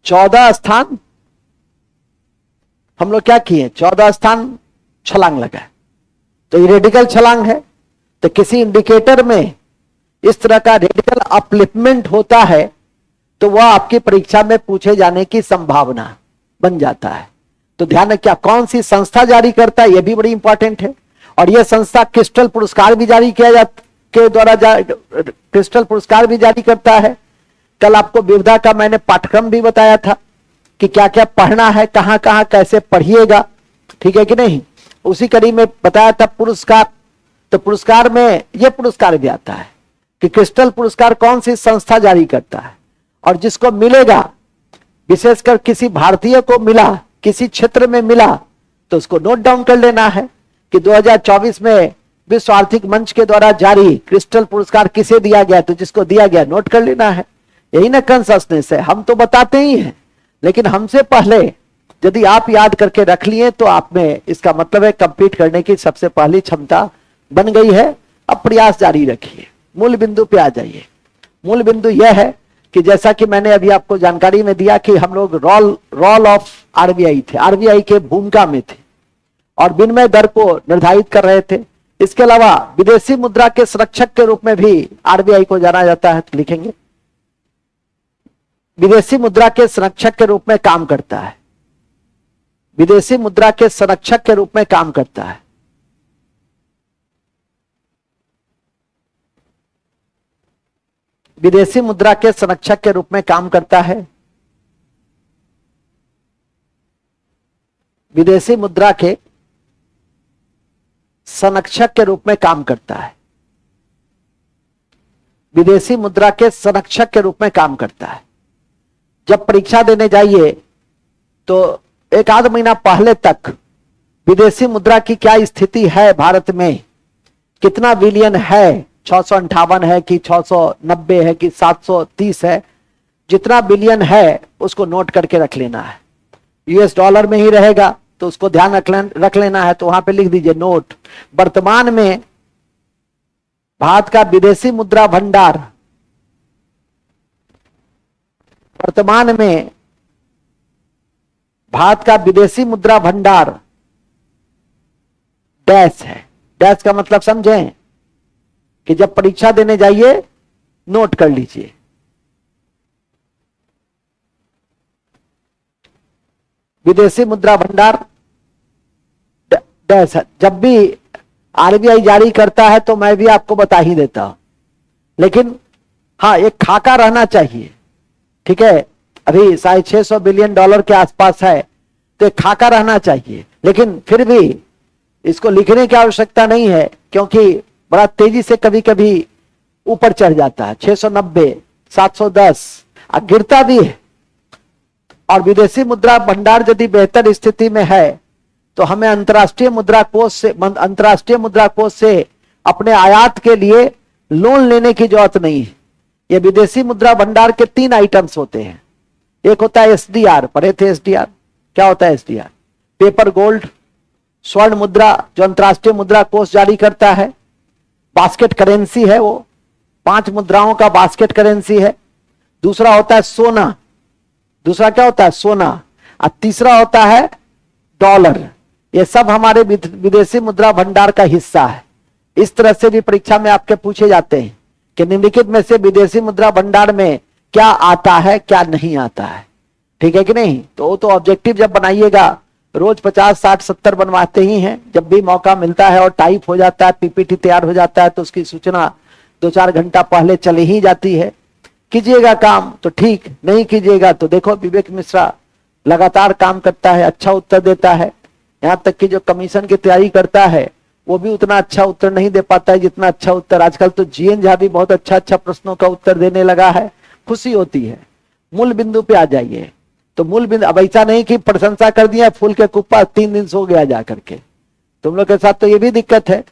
14 स्थान हम लोग क्या किए? 14 स्थान छलांग लगाए। तो ये रेडिकल छलांग है। तो किसी इंडिकेटर में इस तरह का रेडिकल अपलिफ्टमेंट होता है तो वह आपकी परीक्षा में पूछे जाने की संभावना बन जाता है। तो ध्यान रखिए, कौन सी संस्था जारी करता है, यह भी बड़ी इंपॉर्टेंट है। और यह संस्था क्रिस्टल पुरस्कार भी जारी किया जाता के द्वारा क्रिस्टल पुरस्कार भी जारी करता है। कल आपको विविधा का मैंने पाठ्यक्रम भी बताया था कि क्या क्या पढ़ना है, कहां कहां कैसे पढ़िएगा, ठीक है कि नहीं। उसी कड़ी में बताया था पुरस्कार। तो पुरस्कार में यह पुरस्कार भी आता है कि क्रिस्टल पुरस्कार कौन सी संस्था जारी करता है, और जिसको मिलेगा, विशेषकर किसी भारतीय को मिला, किसी क्षेत्र में मिला, तो उसको नोट डाउन कर लेना है कि 2024 में विश्व आर्थिक मंच के द्वारा जारी क्रिस्टल पुरस्कार किसे दिया गया। तो जिसको दिया गया नोट कर लेना है। यही ना कंसंसनेस है। हम तो बताते ही हैं, लेकिन हमसे पहले यदि आप याद करके रख लिए तो आप में इसका मतलब है कंप्लीट करने की सबसे पहली क्षमता बन गई है। अब प्रयास जारी रखिए। मूल बिंदु पे आ जाइए। मूल बिंदु यह है कि जैसा कि मैंने अभी आपको जानकारी में दिया कि हम लोग रोल ऑफ आरबीआई थे, आरबीआई के भूमिका में थे और विनिमय दर को निर्धारित कर रहे थे। इसके अलावा विदेशी मुद्रा के संरक्षक के रूप में भी आरबीआई को जाना जाता है। तो लिखेंगे विदेशी मुद्रा के संरक्षक के रूप में काम करता है। विदेशी मुद्रा के संरक्षक के रूप में काम करता है। विदेशी मुद्रा के संरक्षक के रूप में काम करता है। विदेशी मुद्रा के संरक्षक के रूप में काम करता है। विदेशी मुद्रा के संरक्षक के रूप में काम करता है। जब परीक्षा देने जाइए तो एक आध महीना पहले तक विदेशी मुद्रा की क्या स्थिति है, भारत में कितना बिलियन है, 658 है कि 690 है कि 730 है, जितना बिलियन है उसको नोट करके रख लेना है। यूएस डॉलर में ही रहेगा तो उसको ध्यान रख लेना है। तो वहां पे लिख दीजिए नोट। वर्तमान में भारत का विदेशी मुद्रा भंडार, वर्तमान में भारत का विदेशी मुद्रा भंडार डैश है। डैश का मतलब समझें कि जब परीक्षा देने जाइए नोट कर लीजिए। विदेशी मुद्रा भंडार डैश है। जब भी आरबीआई जारी करता है तो मैं भी आपको बता ही देता हूं, लेकिन हाँ एक खाका रहना चाहिए, ठीक है। अभी $650 बिलियन के आसपास है, तो एक खाका रहना चाहिए, लेकिन फिर भी इसको लिखने की आवश्यकता नहीं है, क्योंकि बड़ा तेजी से कभी कभी ऊपर चढ़ जाता है। 690, 710 गिरता भी है। और विदेशी मुद्रा भंडार यदि बेहतर स्थिति में है तो हमें अंतर्राष्ट्रीय मुद्रा कोष से अपने आयात के लिए लोन लेने की जरूरत नहीं है। ये विदेशी मुद्रा भंडार के 3 आइटम्स होते हैं। एक होता है एसडीआर, पढ़े थे एसडीआर? क्या होता है एसडीआर? पेपर गोल्ड, स्वर्ण मुद्रा जो अंतर्राष्ट्रीय मुद्रा कोष जारी करता है। बास्केट करेंसी है, वो 5 मुद्राओं का बास्केट करेंसी है। दूसरा होता है सोना। दूसरा क्या होता है? सोना। और तीसरा होता है डॉलर। ये सब हमारे विदेशी मुद्रा भंडार का हिस्सा है। इस तरह से भी परीक्षा में आपके पूछे जाते हैं कि निम्नलिखित में से विदेशी मुद्रा भंडार में क्या आता है, क्या नहीं आता है, ठीक है कि नहीं। तो वो तो ऑब्जेक्टिव जब बनाइएगा, रोज 50, 60, 70 बनवाते ही हैं। जब भी मौका मिलता है और टाइप हो जाता है, पीपीटी तैयार हो जाता है, तो उसकी सूचना 2-4 घंटा पहले चली ही जाती है। कीजिएगा काम तो ठीक, नहीं कीजिएगा तो देखो विवेक मिश्रा लगातार काम करता है, अच्छा उत्तर देता है। यहाँ तक कि जो कमीशन की तैयारी करता है वो भी उतना अच्छा उत्तर नहीं दे पाता है जितना अच्छा उत्तर आजकल तो जीएन झा भी बहुत अच्छा प्रश्नों का उत्तर देने लगा है। खुशी होती है। मूल बिंदु पे आ जाइए। तो मूल बिंदु, अब ऐसा नहीं कि प्रशंसा कर दिया फूल के कुप्पा 3 दिन सो गया जा करके। तुम लोग के साथ तो ये भी दिक्कत है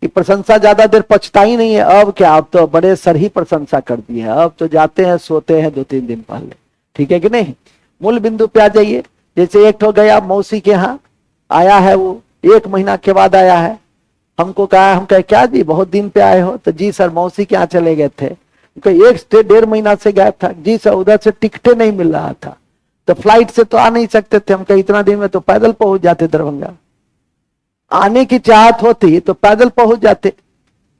कि प्रशंसा ज्यादा देर पचता ही नहीं है। अब क्या, अब तो बड़े सर ही प्रशंसा कर दी है, अब तो जाते हैं सोते हैं 2-3 दिन पहले, ठीक है कि नहीं। मूल बिंदु पे आ जाइए। जैसे एक तो गया मौसी के यहाँ आया है, वो 1 महीना के बाद आया है। हमको कहा, हम कहे क्या जी बहुत दिन पे आए हो? तो जी सर मौसी के यहाँ चले गए थे। 1 से 1.5 महीना से गया था। जी सर उधर से टिकटें नहीं मिल रहा था, तो फ्लाइट से तो आ नहीं सकते थे। हम कहे इतना दिन में तो पैदल पहुंच जाते दरभंगा। आने की चाहत होती तो पैदल पहुंच जाते।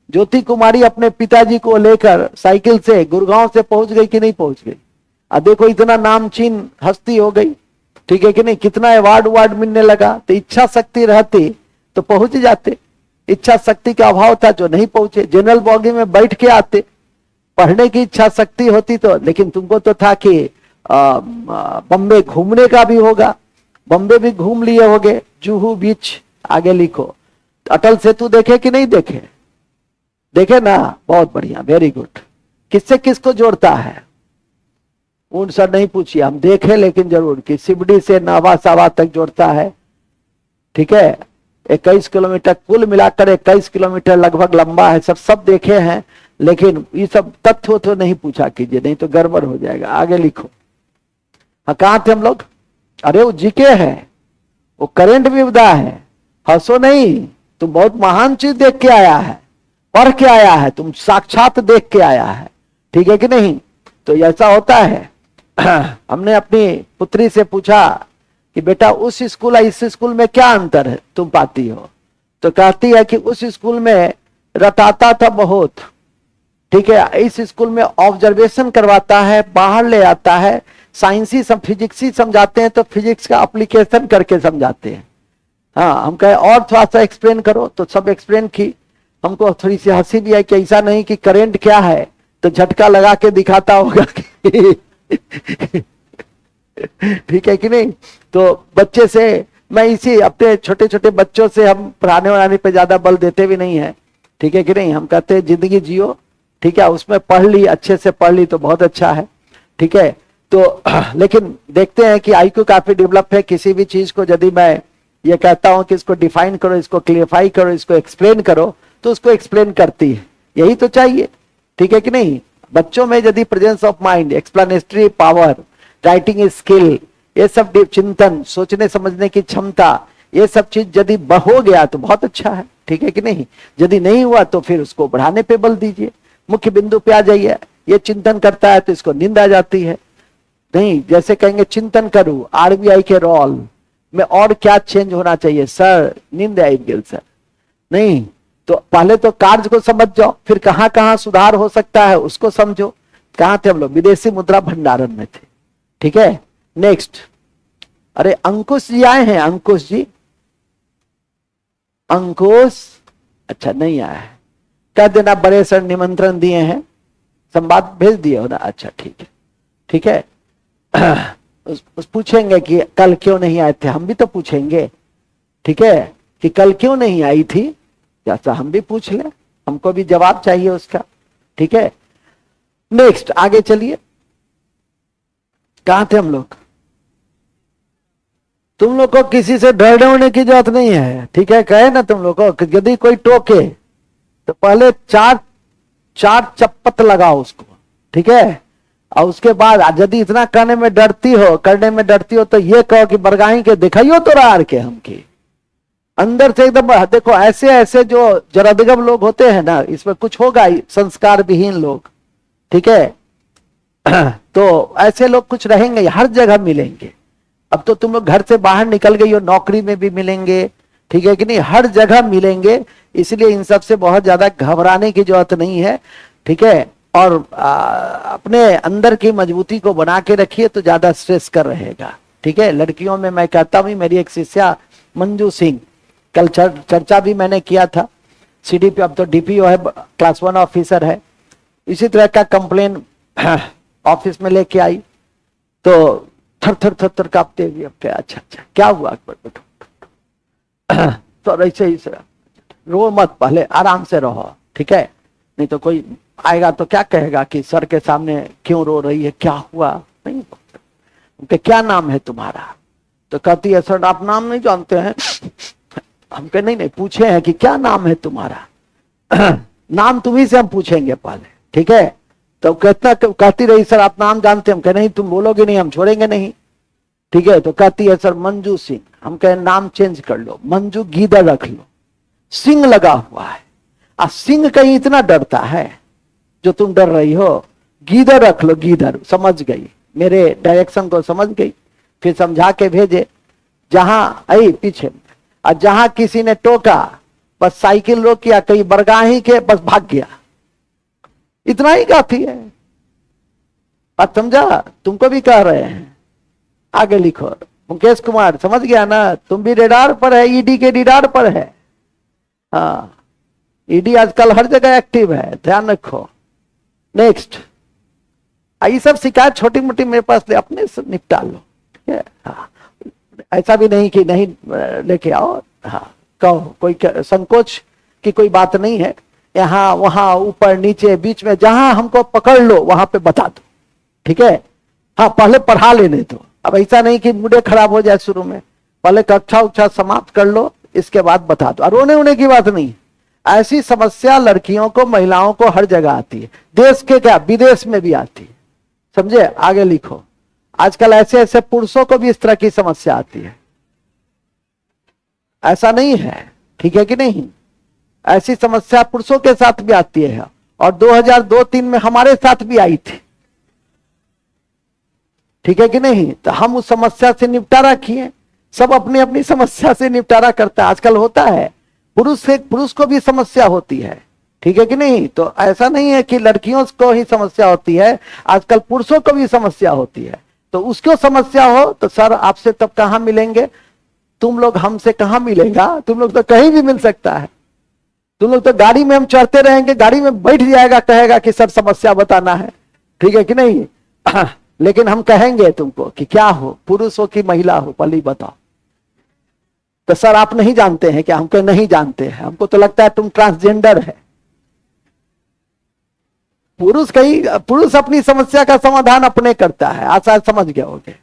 ज्योति कुमारी अपने पिताजी को लेकर साइकिल से गुड़गांव से पहुंच गई कि नहीं पहुंच गई? अब देखो इतना नामचीन हस्ती हो गई, ठीक है कि नहीं। कितना अवार्ड मिलने लगा। तो इच्छा शक्ति रहती तो पहुंच जाते। इच्छा शक्ति का अभाव था जो नहीं पहुंचे। जनरल बॉगी में बैठ के आते। पढ़ने की इच्छा शक्ति होती तो, लेकिन तुमको तो था कि बम्बे घूमने का भी होगा। बम्बे भी घूम लिए होगे, जुहू बीच आगे लिखो। अटल सेतु देखे कि नहीं देखे? देखे ना, बहुत बढ़िया, वेरी गुड। किससे किसको जोड़ता है? उन सर नहीं पूछिए, हम देखे लेकिन जरूर कि सिबड़ी से नावा सावा तक जोड़ता है, ठीक है। 21 किलोमीटर, कुल मिलाकर 21 किलोमीटर लगभग लंबा है। सब देखे हैं, लेकिन ये सब तथ्य तो नहीं पूछा कीजिए, नहीं तो गड़बड़ हो जाएगा। आगे लिखो। हाँ कहाँ थे हम लोग? अरे वो जीके है, वो करंट विविधा है। हंसो नहीं, तुम बहुत महान चीज देख के आया है, पढ़ के आया है, तुम साक्षात देख के आया है, ठीक है कि नहीं। तो ऐसा होता है। हमने अपनी पुत्री से पूछा कि बेटा उस स्कूल और इस स्कूल में क्या अंतर है तुम पाती हो? तो कहती है कि उस स्कूल में रटाता था बहुत, ठीक है। इस स्कूल में ऑब्जर्वेशन करवाता है, बाहर ले आता है, साइंसी सब फिजिक्सी समझाते हैं तो फिजिक्स का एप्लीकेशन करके समझाते हैं। हाँ, हम कहे और थोड़ा सा एक्सप्लेन करो, तो सब एक्सप्लेन की। हमको थोड़ी सी हंसी भी आई कि ऐसा नहीं कि करंट क्या है तो झटका लगा के दिखाता होगा ठीक है कि नहीं। तो बच्चे से मैं इसी अपने छोटे छोटे बच्चों से हम पढ़ाने वढ़ाने पे ज्यादा बल देते भी नहीं है, ठीक है कि नहीं। हम कहते हैं जिंदगी जियो, ठीक है, उसमें पढ़ ली, अच्छे से पढ़ ली तो बहुत अच्छा है, ठीक है। तो लेकिन देखते हैं कि आईक्यू काफी डेवलप है। किसी भी चीज को यदि मैं ये कहता हूं कि इसको डिफाइन करो, इसको क्लियरफाई करो, इसको एक्सप्लेन करो, तो उसको एक्सप्लेन करती है। यही तो चाहिए, ठीक है कि नहीं। बच्चों में यदि presence of mind, explanatory power, writing skill, ये सब चिंतन, सोचने समझने की क्षमता, ये सब चीज यदि हो गया तो बहुत अच्छा है, ठीक है कि नहीं। यदि नहीं हुआ तो फिर उसको बढ़ाने पे बल दीजिए। मुख्य बिंदु पे आ जाइए। ये चिंतन करता है तो इसको नींद आ जाती है, नहीं, जैसे कहेंगे चिंतन करूं आरबीआई के रोल में और क्या चेंज होना चाहिए सर, नींद आई गिल सर, नहीं। तो पहले तो कार्य को समझ जाओ, फिर कहां कहां सुधार हो सकता है उसको समझो। कहां थे हम लोग? विदेशी मुद्रा भंडारण में थे, ठीक है। नेक्स्ट, अरे अंकुश जी आए हैं, अंकुश जी, अंकुश, अच्छा नहीं आया है, कह देना बड़े सर निमंत्रण दिए हैं, संवाद भेज दिए हो ना, अच्छा ठीक है, ठीक है। उस पूछेंगे कि कल क्यों नहीं आए थे, हम भी तो पूछेंगे, ठीक है, कि कल क्यों नहीं आई थी, जैसा हम भी पूछ लें, हमको भी जवाब चाहिए उसका, ठीक है। नेक्स्ट, आगे चलिए, कहां थे हम लोग? तुम लोग को किसी से डरने होने की जरूरत नहीं है, ठीक है। कहे ना तुम लोग को यदि कोई टोके तो पहले चार चप्पत लगाओ उसको, ठीक है। और उसके बाद यदि इतना करने में डरती हो तो ये कहो कि बरगाही के दिखाइयो तो रार के हमकी, अंदर से एकदम देखो। ऐसे ऐसे जो जरदगम लोग होते हैं ना, इसमें कुछ होगा ही, संस्कार विहीन लोग, ठीक है। तो ऐसे लोग कुछ रहेंगे, हर जगह मिलेंगे। अब तो तुम लोग घर से बाहर निकल गई हो, नौकरी में भी मिलेंगे, ठीक है कि नहीं, हर जगह मिलेंगे। इसलिए इन सब से बहुत ज्यादा घबराने की जरूरत नहीं है, ठीक है। और अपने अंदर की मजबूती को बना के रखिए तो ज्यादा स्ट्रेस कर रहेगा, ठीक है। लड़कियों में मैं कहता हूं, मेरी एक शिष्या मंजू सिंह, कल चर्चा भी मैंने किया था, सीडीपी, अब तो डीपीओ है, क्लास 1 ऑफिसर है। इसी तरह का कंप्लेन ऑफिस में लेके आई तो थर थर थर थर कांपते हुए, अच्छा अच्छा क्या हुआ, तो ऐसे ही रो मत, पहले आराम से रहो, ठीक है। नहीं तो कोई आएगा तो क्या कहेगा कि सर के सामने क्यों रो रही है, क्या हुआ, नहीं। उनके क्या नाम है तुम्हारा? तो कहती है सर आप नाम नहीं जानते हैं। हम कहे नहीं, पूछे हैं कि क्या नाम है तुम्हारा। नाम तुम्ही से हम पूछेंगे पहले, ठीक है। तो कहती रही सर आप नाम जानते हैं। हम कहे नहीं, तुम बोलोगे नहीं हम छोड़ेंगे नहीं, ठीक है। तो कहती है सर मंजू सिंह। हम कहे नाम चेंज कर लो, मंजू गीदड़ रख लो, सिंह लगा हुआ है। सिंह कहीं इतना डरता है जो तुम डर रही हो, गीदड़ रख लो, गीदड़। समझ गई, मेरे डायरेक्शन को समझ गई, फिर समझा के भेजे। जहां आई पीछे, और जहां किसी ने टोका बस साइकिल रोक किया, कहीं बरगाही के बस भाग गया, इतना ही काफी है। बात समझा? तुमको भी कह रहे हैं, आगे लिखो। मुकेश कुमार समझ गया ना, तुम भी रेडार पर है, ईडी के रेडार पर है। हाँ, ईडी आजकल हर जगह एक्टिव है, ध्यान रखो। नेक्स्ट, ये सब शिकायत छोटी मोटी मेरे पास ले, अपने से निपटा लो, ठीक है। हाँ, ऐसा भी नहीं कि नहीं लेके आओ, हाँ कहो, कोई संकोच की कोई बात नहीं है। यहाँ वहां ऊपर नीचे बीच में जहां हमको पकड़ लो वहां पे बता दो, ठीक है। हाँ, पहले पढ़ा लेने दो, अब ऐसा नहीं कि मुझे खराब हो जाए शुरू में, पहले कक्षा उच्छा समाप्त कर लो, इसके बाद बता दो। रोने होने की बात नहीं, ऐसी समस्या लड़कियों को, महिलाओं को हर जगह आती है, देश के क्या विदेश में भी आती है, समझे। आगे लिखो, आजकल ऐसे ऐसे पुरुषों को भी इस तरह की समस्या आती है, ऐसा नहीं है, ठीक है कि नहीं। ऐसी समस्या पुरुषों के साथ भी आती है, और 2002-3 में हमारे साथ भी आई थी, ठीक है कि नहीं। तो हम उस समस्या से निपटारा किए, सब अपनी अपनी समस्या से निपटारा करता है। आजकल होता है पुरुष को भी समस्या होती है, ठीक है कि नहीं। तो ऐसा नहीं है कि लड़कियों को ही समस्या होती है, आजकल पुरुषों को भी समस्या होती है। तो उसको समस्या हो तो सर आपसे तब कहां मिलेंगे, तुम लोग हमसे कहां मिलेगा, तुम लोग तो कहीं भी मिल सकता है। तुम लोग तो गाड़ी में हम चढ़ते रहेंगे, गाड़ी में बैठ जाएगा, कहेगा कि सर समस्या बताना है, ठीक है कि नहीं। लेकिन हम कहेंगे तुमको कि क्या हो, पुरुष हो कि महिला हो, पहले बताओ। तो सर आप नहीं जानते हैं क्या? हमको नहीं जानते हैं, हमको तो लगता है तुम ट्रांसजेंडर है। पुरुष अपनी समस्या का समाधान अपने करता है, आशा समझ गए होगे।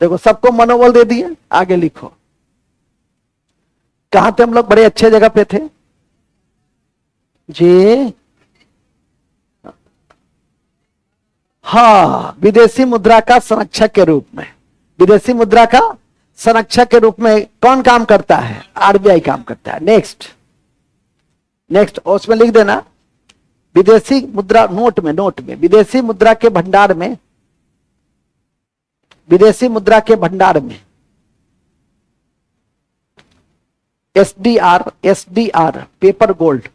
देखो सबको मनोबल दे दिए, आगे लिखो। कहां थे हम लोग? बड़े अच्छे जगह पे थे जी। हाँ, विदेशी मुद्रा का संरक्षक के रूप में, विदेशी मुद्रा का संरक्षक के रूप में कौन काम करता है? आरबीआई काम करता है। नेक्स्ट उसमें लिख देना, विदेशी मुद्रा नोट में विदेशी मुद्रा के भंडार में विदेशी मुद्रा के भंडार में SDR paper gold,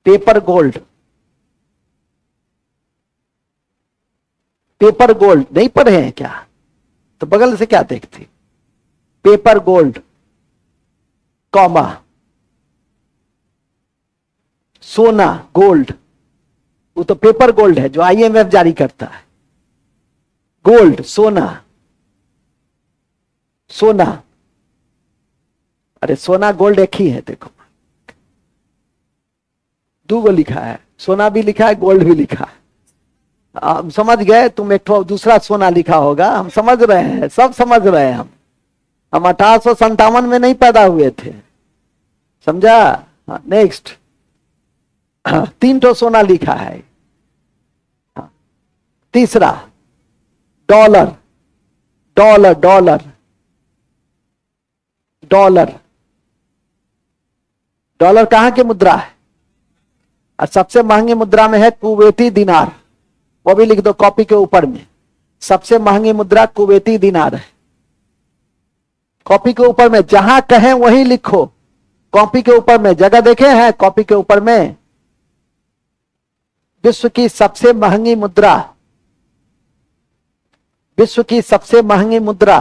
paper gold, paper gold नहीं पढ़े हैं क्या? तो बगल से क्या देखते? पेपर गोल्ड कॉमा सोना गोल्ड, वो तो पेपर गोल्ड है जो आईएमएफ जारी करता है। गोल्ड सोना, सोना, अरे सोना गोल्ड एक ही है, देखो दो गो लिखा है, सोना भी लिखा है गोल्ड भी लिखा है। हम समझ गए, तुम एक दूसरा सोना लिखा होगा, हम समझ रहे हैं, सब समझ रहे हैं। हम 1857 में नहीं पैदा हुए थे, समझा? नेक्स्ट, 3 ठो सोना लिखा है। तीसरा dollar, dollar, dollar, dollar, dollar कहां की मुद्रा है? और सबसे महंगी मुद्रा में है कुवैती दिनार, वो भी लिख दो कॉपी के ऊपर में। सबसे महंगी मुद्रा कुवैती दिनार है। कॉपी के ऊपर में जहां कहें वहीं लिखो, कॉपी के ऊपर में जगह देखे हैं, कॉपी के ऊपर में विश्व की सबसे महंगी मुद्रा, विश्व की सबसे महंगी मुद्रा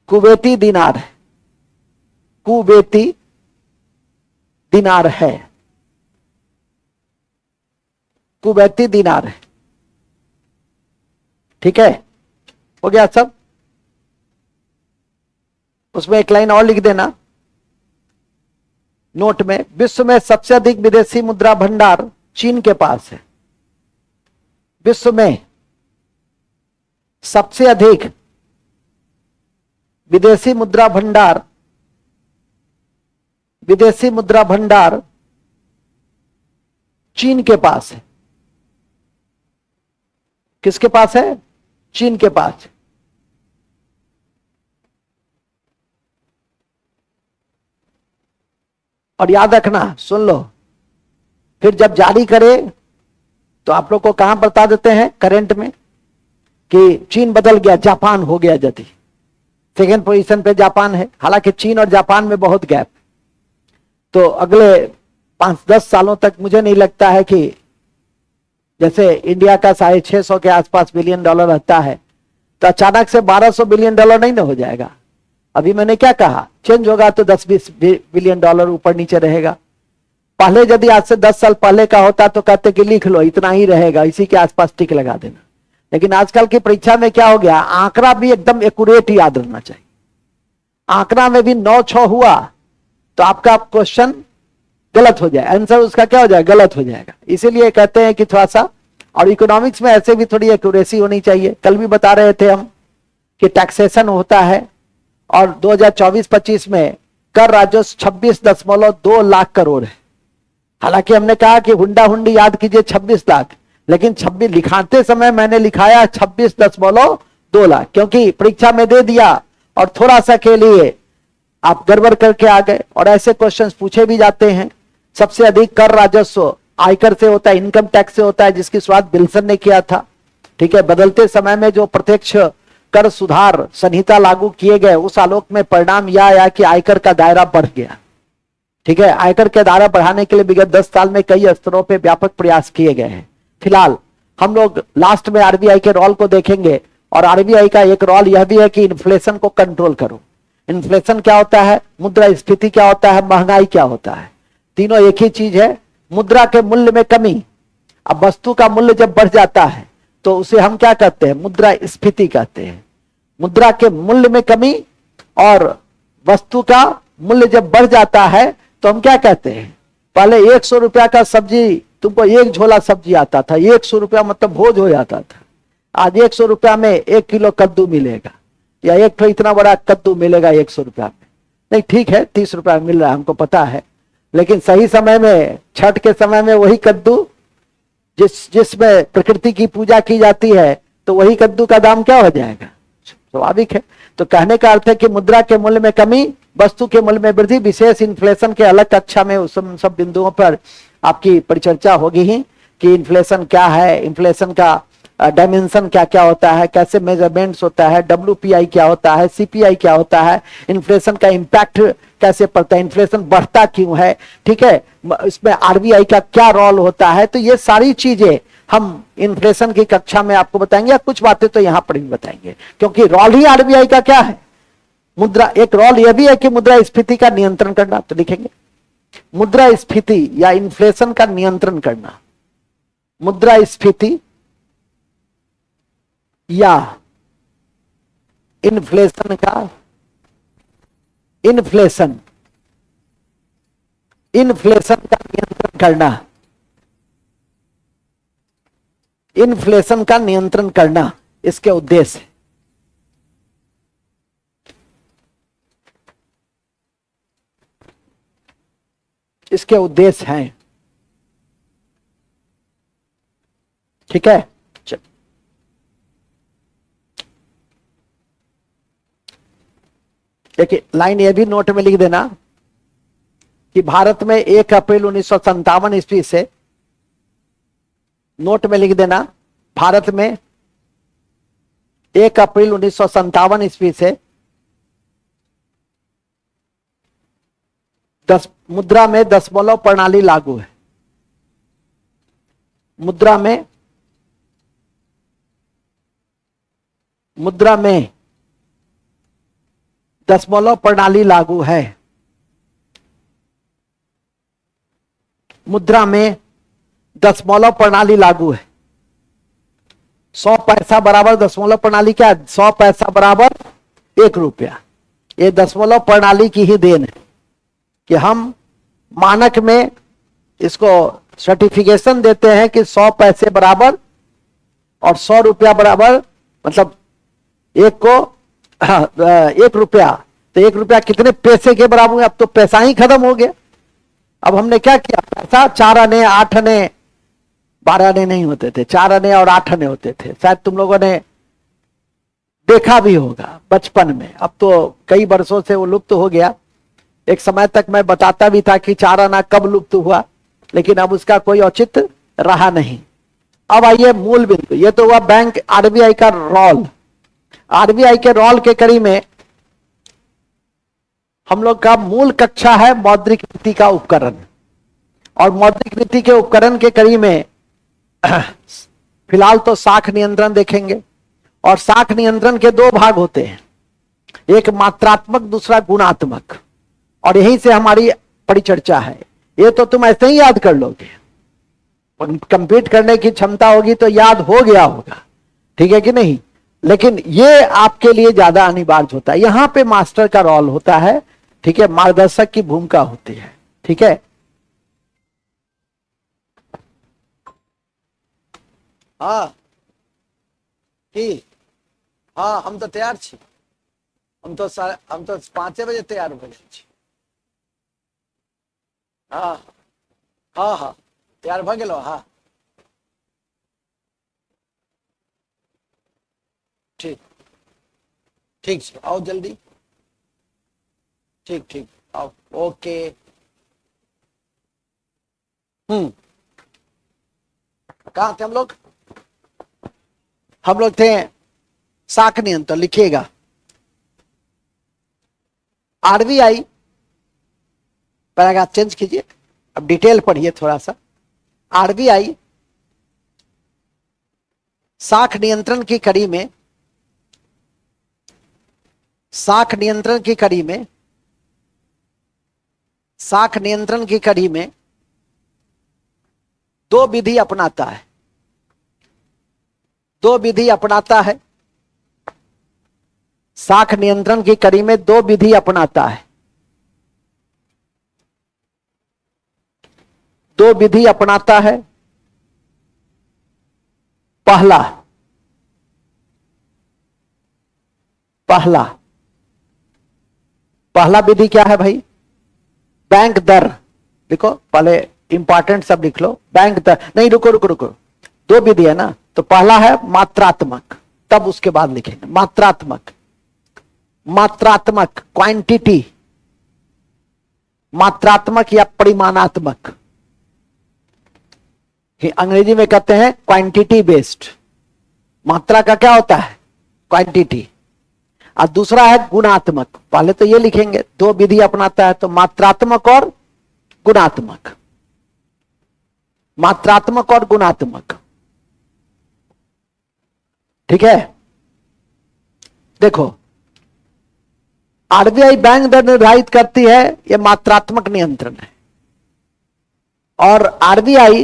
कुवैती दिनार है, कुवैती दिनार है, कुवैती दिनार है। ठीक है, हो गया सब। उसमें एक लाइन और लिख देना नोट में, विश्व में सबसे अधिक विदेशी मुद्रा भंडार चीन के पास है। विश्व में सबसे अधिक विदेशी मुद्रा भंडार, विदेशी मुद्रा भंडार चीन के पास है। किसके पास है? चीन के पास। और याद रखना, सुन लो, फिर जब जारी करे तो आप लोग को कहां बता देते हैं करंट में कि चीन बदल गया, जापान हो गया। यदि सेकेंड पोजीशन पे जापान है, हालांकि चीन और जापान में बहुत गैप, तो अगले 5-10 सालों तक मुझे नहीं लगता है कि, जैसे इंडिया का 650 के आसपास बिलियन डॉलर रहता है, तो अचानक से 1200 बिलियन डॉलर नहीं ना हो जाएगा। अभी मैंने क्या कहा, चेंज होगा तो 10-20 बिलियन डॉलर ऊपर नीचे रहेगा। पहले यदि आज से 10 साल पहले का होता तो कहते कि लिख लो इतना ही रहेगा, इसी के आसपास टिक लगा देना। लेकिन आजकल की परीक्षा में क्या हो गया, आंकड़ा भी एकदम एक्यूरेट याद रहना चाहिए। आंकड़ा में भी 9-6 हुआ तो आपका क्वेश्चन गलत हो जाए, आंसर उसका क्या हो जाएगा, गलत हो जाएगा। इसीलिए कहते हैं कि थोड़ा सा, और इकोनॉमिक्स में ऐसे भी थोड़ी एक्यूरेसी होनी चाहिए। कल भी बता रहे थे हम कि टैक्सेशन होता है, और 2024-25 में कर राजस्व 26.2 लाख करोड़ है। हालांकि हमने कहा कि हुंडा हुंडी याद कीजिए 26 लाख, लेकिन 26 लिखाते समय मैंने लिखाया 26.2 लाख, क्योंकि परीक्षा में दे दिया और थोड़ा सा के लिए आप गड़बड़ करके आ गए। और ऐसे क्वेश्चंस पूछे भी जाते हैं। सबसे अधिक कर राजस्व आयकर से होता है, इनकम टैक्स से होता है, जिसकी शुरुआत विल्सन ने किया था। ठीक है, बदलते समय में जो प्रत्यक्ष कर सुधार संहिता लागू किए गए, उस आलोक में परिणाम यह आया कि आयकर का दायरा बढ़ गया। ठीक है, आयकर का दायरा बढ़ाने के लिए विगत 10 साल में कई स्तरों पे व्यापक प्रयास किए गए हैं। फिलहाल हम लोग लास्ट में आरबीआई के रोल को देखेंगे, और आरबीआई का एक रोल यह भी है कि इन्फ्लेशन को कंट्रोल करो। इन्फ्लेशन क्या होता है, मुद्रास्फीति क्या होता है, महंगाई क्या होता है, तीनों एक ही चीज है। मुद्रा के मूल्य में कमी, अब वस्तु का मूल्य जब बढ़ जाता है तो उसे हम क्या कहते हैं, मुद्रास्फीति कहते हैं। मुद्रा के मूल्य में कमी और वस्तु का मूल्य जब बढ़ जाता है तो हम क्या कहते हैं, पहले 100 रुपया का सब्जी, तुमको एक झोला सब्जी आता था, 100 रुपया मतलब भोज हो जाता था। आज 100 रुपया में 1 किलो कद्दू मिलेगा, या एक तो इतना बड़ा कद्दू मिलेगा 100 रुपया में। नहीं ठीक है, 30 रुपया मिल रहा है, हमको पता है, लेकिन सही समय में, छठ के समय में वही कद्दू जिसमें प्रकृति की पूजा की जाती है, तो वही कद्दू का दाम क्या हो जाएगा, स्वाभाविक है। तो कहने का अर्थ है कि मुद्रा के मूल्य में कमी, वस्तु के मूल्य में वृद्धि, विशेष इन्फ्लेशन के अलग कक्षा में उस सब बिंदुओं पर आपकी परिचर्चा होगी ही कि इन्फ्लेशन क्या है, इन्फ्लेशन का डायमेंशन क्या क्या होता है, कैसे मेजरमेंट्स होता है, WPI क्या होता है, CPI क्या होता है, इन्फ्लेशन का इम्पैक्ट कैसे पड़ता है, इन्फ्लेशन बढ़ता क्यों है, ठीक है, इसमें RBI का क्या रोल होता है। तो ये सारी चीजें हम इन्फ्लेशन की कक्षा में आपको बताएंगे, या कुछ बातें तो यहां पर भी बताएंगे, क्योंकि रोल ही RBI का क्या है, मुद्रा, एक रोल यह भी है कि मुद्रास्फीति का नियंत्रण करना, तो लिखेंगे मुद्रास्फीति या इन्फ्लेशन का नियंत्रण करना, मुद्रास्फीति या इन्फ्लेशन का, इन्फ्लेशन का नियंत्रण करना, इन्फ्लेशन का नियंत्रण करना इसके उद्देश्य। इसके उद्देश्य हैं, ठीक है। देखिए लाइन ये भी नोट में लिख देना कि भारत में 1 अप्रैल 1957 ईस्वी से, नोट में लिख देना, भारत में 1 अप्रैल 1957 ईस्वी से मुद्रा में दशमलव प्रणाली लागू है। मुद्रा में दशमलव प्रणाली लागू है। मुद्रा में दशमलव प्रणाली लागू है। 100 पैसा बराबर दशमलव प्रणाली क्या, 100 पैसा बराबर 1 रुपया। ये दशमलव प्रणाली की ही देन है कि हम मानक में इसको सर्टिफिकेशन देते हैं कि 100 पैसे बराबर और 100 रुपया बराबर, मतलब एक को 1 रुपया, तो 1 रुपया कितने पैसे के बराबर है। अब तो पैसा ही खत्म हो गया। अब हमने क्या किया, पैसा 4 आने 8 आने 12 आने नहीं होते थे, 4 आने और 8 आने होते थे। शायद तुम लोगों ने देखा भी होगा बचपन में। अब तो कई वर्षों से वो लुप्त हो गया। एक समय तक मैं बताता भी था कि 4 आना कब लुप्त हुआ, लेकिन अब उसका कोई औचित्य रहा नहीं। अब आइए मूल बिंदु, ये तो हुआ बैंक RBI का रोल। RBI के रोल के कड़ी में हम लोग का मूल कक्षा है मौद्रिक नीति का उपकरण। और मौद्रिक नीति के उपकरण के कड़ी में फिलहाल तो साख नियंत्रण देखेंगे। और साख नियंत्रण के 2 भाग होते हैं, एक मात्रात्मक, दूसरा गुणात्मक। और यहीं से हमारी परिचर्चा है। ये तो तुम ऐसे ही याद कर लोगे, कंप्लीट करने की क्षमता होगी तो याद हो गया होगा, ठीक है कि नहीं। लेकिन ये आपके लिए ज्यादा अनिवार्य होता है। यहां पे मास्टर का रोल होता है, ठीक है, मार्गदर्शक की भूमिका होती है, ठीक है। हाँ की, हाँ हम तो तैयार छी, हम तो 5 बजे तैयार हो गए। हाँ हाँ हाँ तैयार भ गेलो। हाँ ठीक ठीक छै, आओ जल्दी। ठीक ठीक आओ, ओके। कहाँ थे हम लोग? हम लोग थे साख नियंत्रण, लिखिएगा। RBI, पैराग्राफ चेंज कीजिए, अब डिटेल पढ़िए थोड़ा सा। RBI साख नियंत्रण की कड़ी में, साख नियंत्रण की कड़ी में, साख नियंत्रण की कड़ी में 2 विधि अपनाता है। 2 विधि अपनाता है। साख नियंत्रण की कड़ी में 2 विधि अपनाता है। 2 विधि अपनाता है। पहला पहला पहला विधि क्या है भाई? बैंक दर। देखो पहले इंपॉर्टेंट सब लिख लो। बैंक दर नहीं, रुको रुको रुको, 2 विधि है ना। तो पहला है मात्रात्मक, तब उसके बाद लिखेंगे मात्रात्मक। मात्रात्मक क्वांटिटी, मात्रात्मक या परिमाणात्मक, अंग्रेजी में कहते हैं क्वांटिटी बेस्ड। मात्रा का क्या होता है? क्वांटिटी। और दूसरा है गुणात्मक। पहले तो ये लिखेंगे, दो विधि अपनाता है, तो मात्रात्मक और गुणात्मक। मात्रात्मक और गुणात्मक, ठीक है। देखो, आरबीआई बैंक दर निर्धारित करती है, यह मात्रात्मक नियंत्रण है। और आरबीआई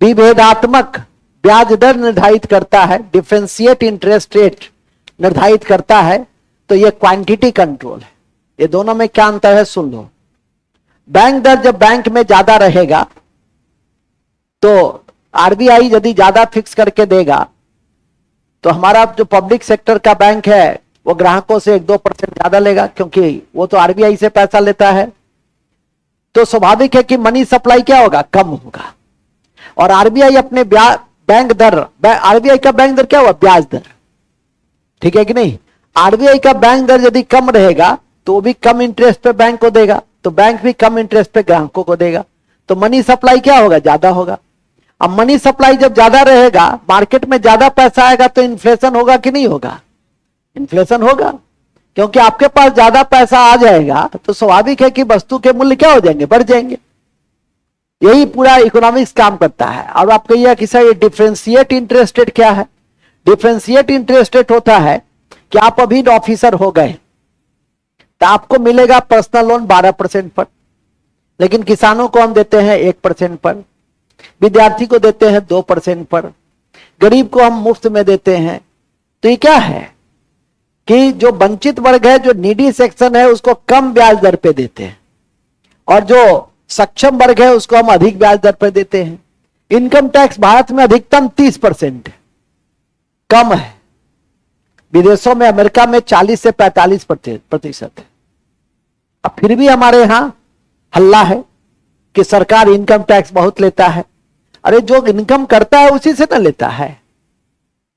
विभेदात्मक ब्याज दर निर्धारित करता है, डिफरेंशिएट इंटरेस्ट रेट निर्धारित करता है, तो यह क्वांटिटी कंट्रोल है। ये दोनों में क्या अंतर है सुन लो। बैंक दर जब बैंक में ज्यादा रहेगा तो आरबीआई यदि ज्यादा फिक्स करके देगा तो हमारा जो पब्लिक सेक्टर का बैंक है वो ग्राहकों से 1-2% ज्यादा लेगा, क्योंकि वो तो आरबीआई से पैसा लेता है। तो स्वाभाविक है कि मनी सप्लाई क्या होगा? कम होगा। और आरबीआई अपने बैंक दर, आरबीआई का बैंक दर क्या हुआ? ब्याज दर, ठीक है कि नहीं। आरबीआई का बैंक दर यदि कम रहेगा तो भी कम इंटरेस्ट पे बैंक को देगा, तो बैंक भी कम इंटरेस्ट पे ग्राहकों को देगा, तो मनी सप्लाई क्या होगा? ज्यादा होगा। अब मनी सप्लाई जब ज्यादा रहेगा, मार्केट में ज्यादा पैसा आएगा, तो इन्फ्लेशन होगा कि नहीं होगा? इन्फ्लेशन होगा, क्योंकि आपके पास ज्यादा पैसा आ जाएगा तो स्वाभाविक है कि वस्तु के मूल्य क्या हो जाएंगे? बढ़ जाएंगे। यही पूरा इकोनॉमिक्स काम करता है। और आप कहिए कि सर ये डिफरेंशिएट इंटरेस्ट रेट क्या है? डिफरेंशिएट इंटरेस्ट रेट होता है कि आप अभी ऑफिसर हो गए तो आपको मिलेगा पर्सनल लोन 12% पर, लेकिन किसानों को हम देते हैं 1% पर, विद्यार्थी को देते हैं 2% पर, गरीब को हम मुफ्त में देते हैं। तो ये क्या है कि जो वंचित वर्ग है, जो नीडी सेक्शन है, उसको कम ब्याज दर पे देते हैं, और जो सक्षम वर्ग है उसको हम अधिक ब्याज दर पर देते हैं। इनकम टैक्स भारत में अधिकतम 30% है, कम है। विदेशों में, अमेरिका में 40 से 45% है। अब फिर भी हमारे यहां हल्ला है कि सरकार इनकम टैक्स बहुत लेता है। अरे जो इनकम करता है उसी से ना लेता है,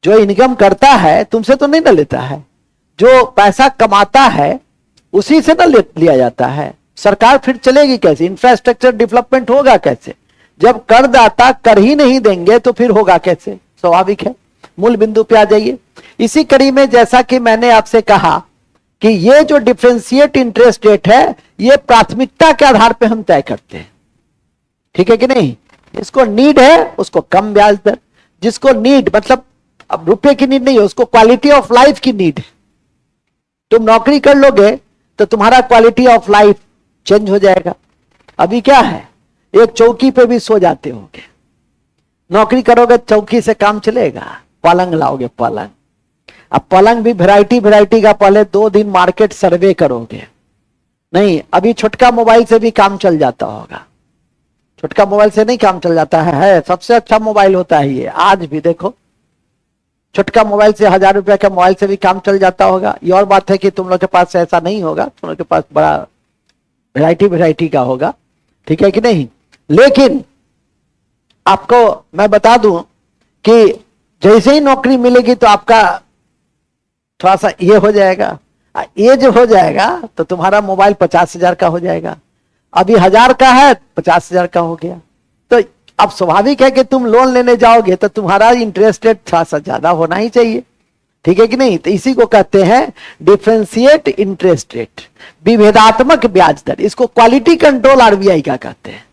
जो इनकम करता है तुमसे तो नहीं ना लेता है, जो पैसा कमाता है उसी से ना लिया जाता है। सरकार फिर चलेगी कैसे? इंफ्रास्ट्रक्चर डेवलपमेंट होगा कैसे? जब करदाता कर ही नहीं देंगे तो फिर होगा कैसे? स्वाभाविक है। मूल बिंदु पे आ जाइए। इसी कड़ी में जैसा कि मैंने आपसे कहा कि ये जो डिफरेंशिएट इंटरेस्ट रेट है, ये प्राथमिकता के आधार पे हम तय करते हैं, ठीक है कि नहीं। जिसको नीड है उसको कम ब्याज दर, जिसको नीड मतलब अब रुपए की नीड नहीं है, उसको क्वालिटी ऑफ लाइफ की नीड है। तुम नौकरी कर लोगे तो तुम्हारा क्वालिटी ऑफ लाइफ चेंज हो जाएगा। अभी क्या है, एक चौकी पे भी सो जाते होगे, नौकरी करोगे चौकी से काम चलेगा? पलंग लाओगे, पलंग। अब पलंग भी वैरायटी का, पहले 2 दिन मार्केट सर्वे करोगे। नहीं, अभी छुटका मोबाइल से भी काम चल जाता होगा। छुटका मोबाइल से नहीं काम चल जाता है सबसे अच्छा मोबाइल होता है ये। आज भी देखो, छुटका मोबाइल से 1000 रुपए का मोबाइल से भी काम चल जाता होगा। ये और बात है कि तुम लोग के पास ऐसा नहीं होगा, तुम लोग के पास बड़ा वैरायटी का होगा, ठीक है कि नहीं। लेकिन आपको मैं बता दूं कि जैसे ही नौकरी मिलेगी तो आपका थोड़ा सा ये हो जाएगा, ये जो हो जाएगा तो तुम्हारा मोबाइल 50,000 का हो जाएगा। अभी 1000 का है, 50,000 का हो गया। तो अब स्वाभाविक है कि तुम लोन लेने जाओगे तो तुम्हारा इंटरेस्ट रेट थोड़ा सा ज्यादा होना ही चाहिए, ठीक है कि नहीं। तो इसी को कहते हैं डिफरेंशिएट इंटरेस्ट रेट, विभेदात्मक ब्याज दर। इसको क्वालिटी कंट्रोल आरबीआई का कहते हैं।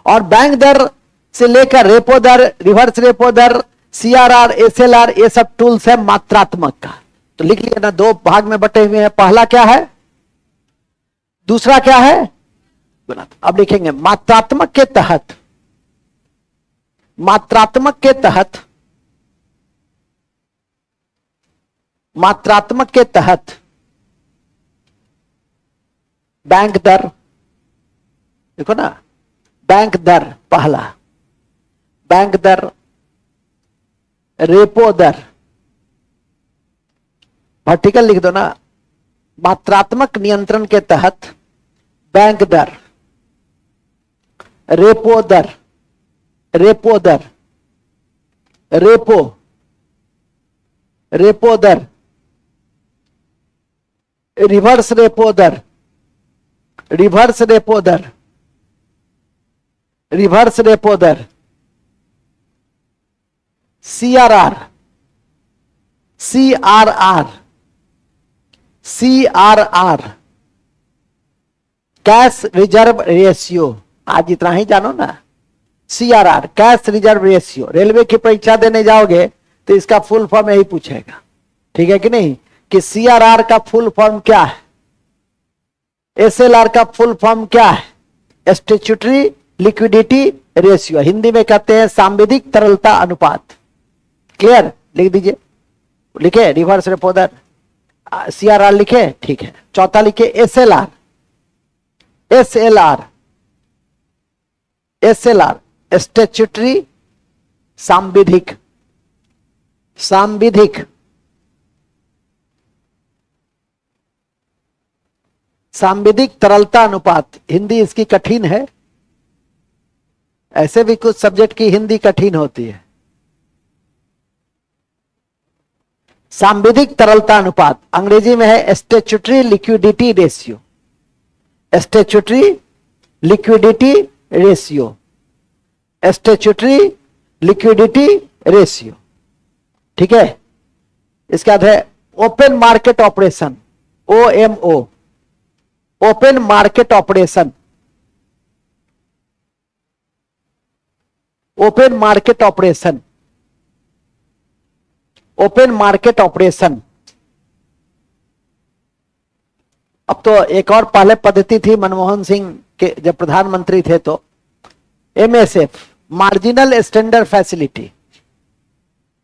और बैंक दर से लेकर रेपो दर, रिवर्स रेपो दर, सीआरआर, एसएलआर, ये सब टूल्स है मात्रात्मक का। तो लिख लिया ना, 2 भाग में बटे हुए हैं। पहला क्या है, दूसरा क्या है? अब लिखेंगे मात्रात्मक के तहत, मात्रात्मक के तहत, मात्रात्मक के तहत बैंक दर, देखो ना, बैंक दर पहला, बैंक दर, रेपो दर, वर्टिकल लिख दो ना। मात्रात्मक नियंत्रण के तहत बैंक दर, रेपो दर, रेपो दर, रेपो, रेपो दर, रिवर्स रेपो दर, रिवर्स रेपो दर, रिवर्स रेपो दर, CRR, CRR, CRR cash reserve ratio, आज इतना ही जानो ना। CRR cash reserve ratio, railway की परीक्षा देने जाओगे तो इसका फुल फॉर्म यही पूछेगा, ठीक है कि नहीं, कि CRR का फुल फॉर्म क्या है, SLR का फुल फॉर्म क्या है, स्टैट्यूटरी लिक्विडिटी रेशियो, हिंदी में कहते हैं सांविधिक तरलता अनुपात। क्लियर, लिख दीजिए, लिखे रिवर्स रेपो दर, CRR लिखे, ठीक है। चौथा लिखे SLR, SLR, SLR स्टैट्यूटरी सांविधिक, सांविधिक, सांविधिक तरलता अनुपात, हिंदी इसकी कठिन है, ऐसे भी कुछ सब्जेक्ट की हिंदी कठिन होती है। सांविधिक तरलता अनुपात अंग्रेजी में है statutory liquidity ratio, statutory liquidity ratio, statutory liquidity ratio, ठीक है। इसके बाद है open market operation, OMO, open market operation, open market operation, open market operation. अब तो एक और पहले पद्धति थी मनमोहन सिंह के जब प्रधानमंत्री थे, तो MSF मार्जिनल स्टैंडर्ड फैसिलिटी,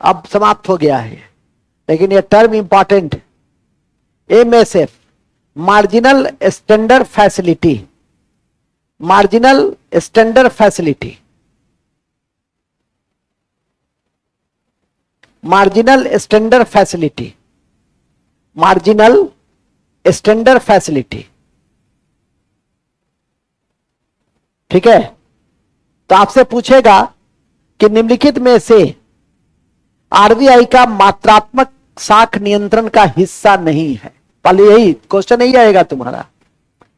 अब समाप्त हो गया है, लेकिन यह term important, MSF marginal standard facility, marginal standard facility, marginal standard facility, marginal standard facility, ठीक है। तो आपसे पूछेगा कि निम्नलिखित में से RBI का मात्रात्मक साख नियंत्रण का हिस्सा नहीं है, पहले यही क्वेश्चन नहीं आएगा तुम्हारा,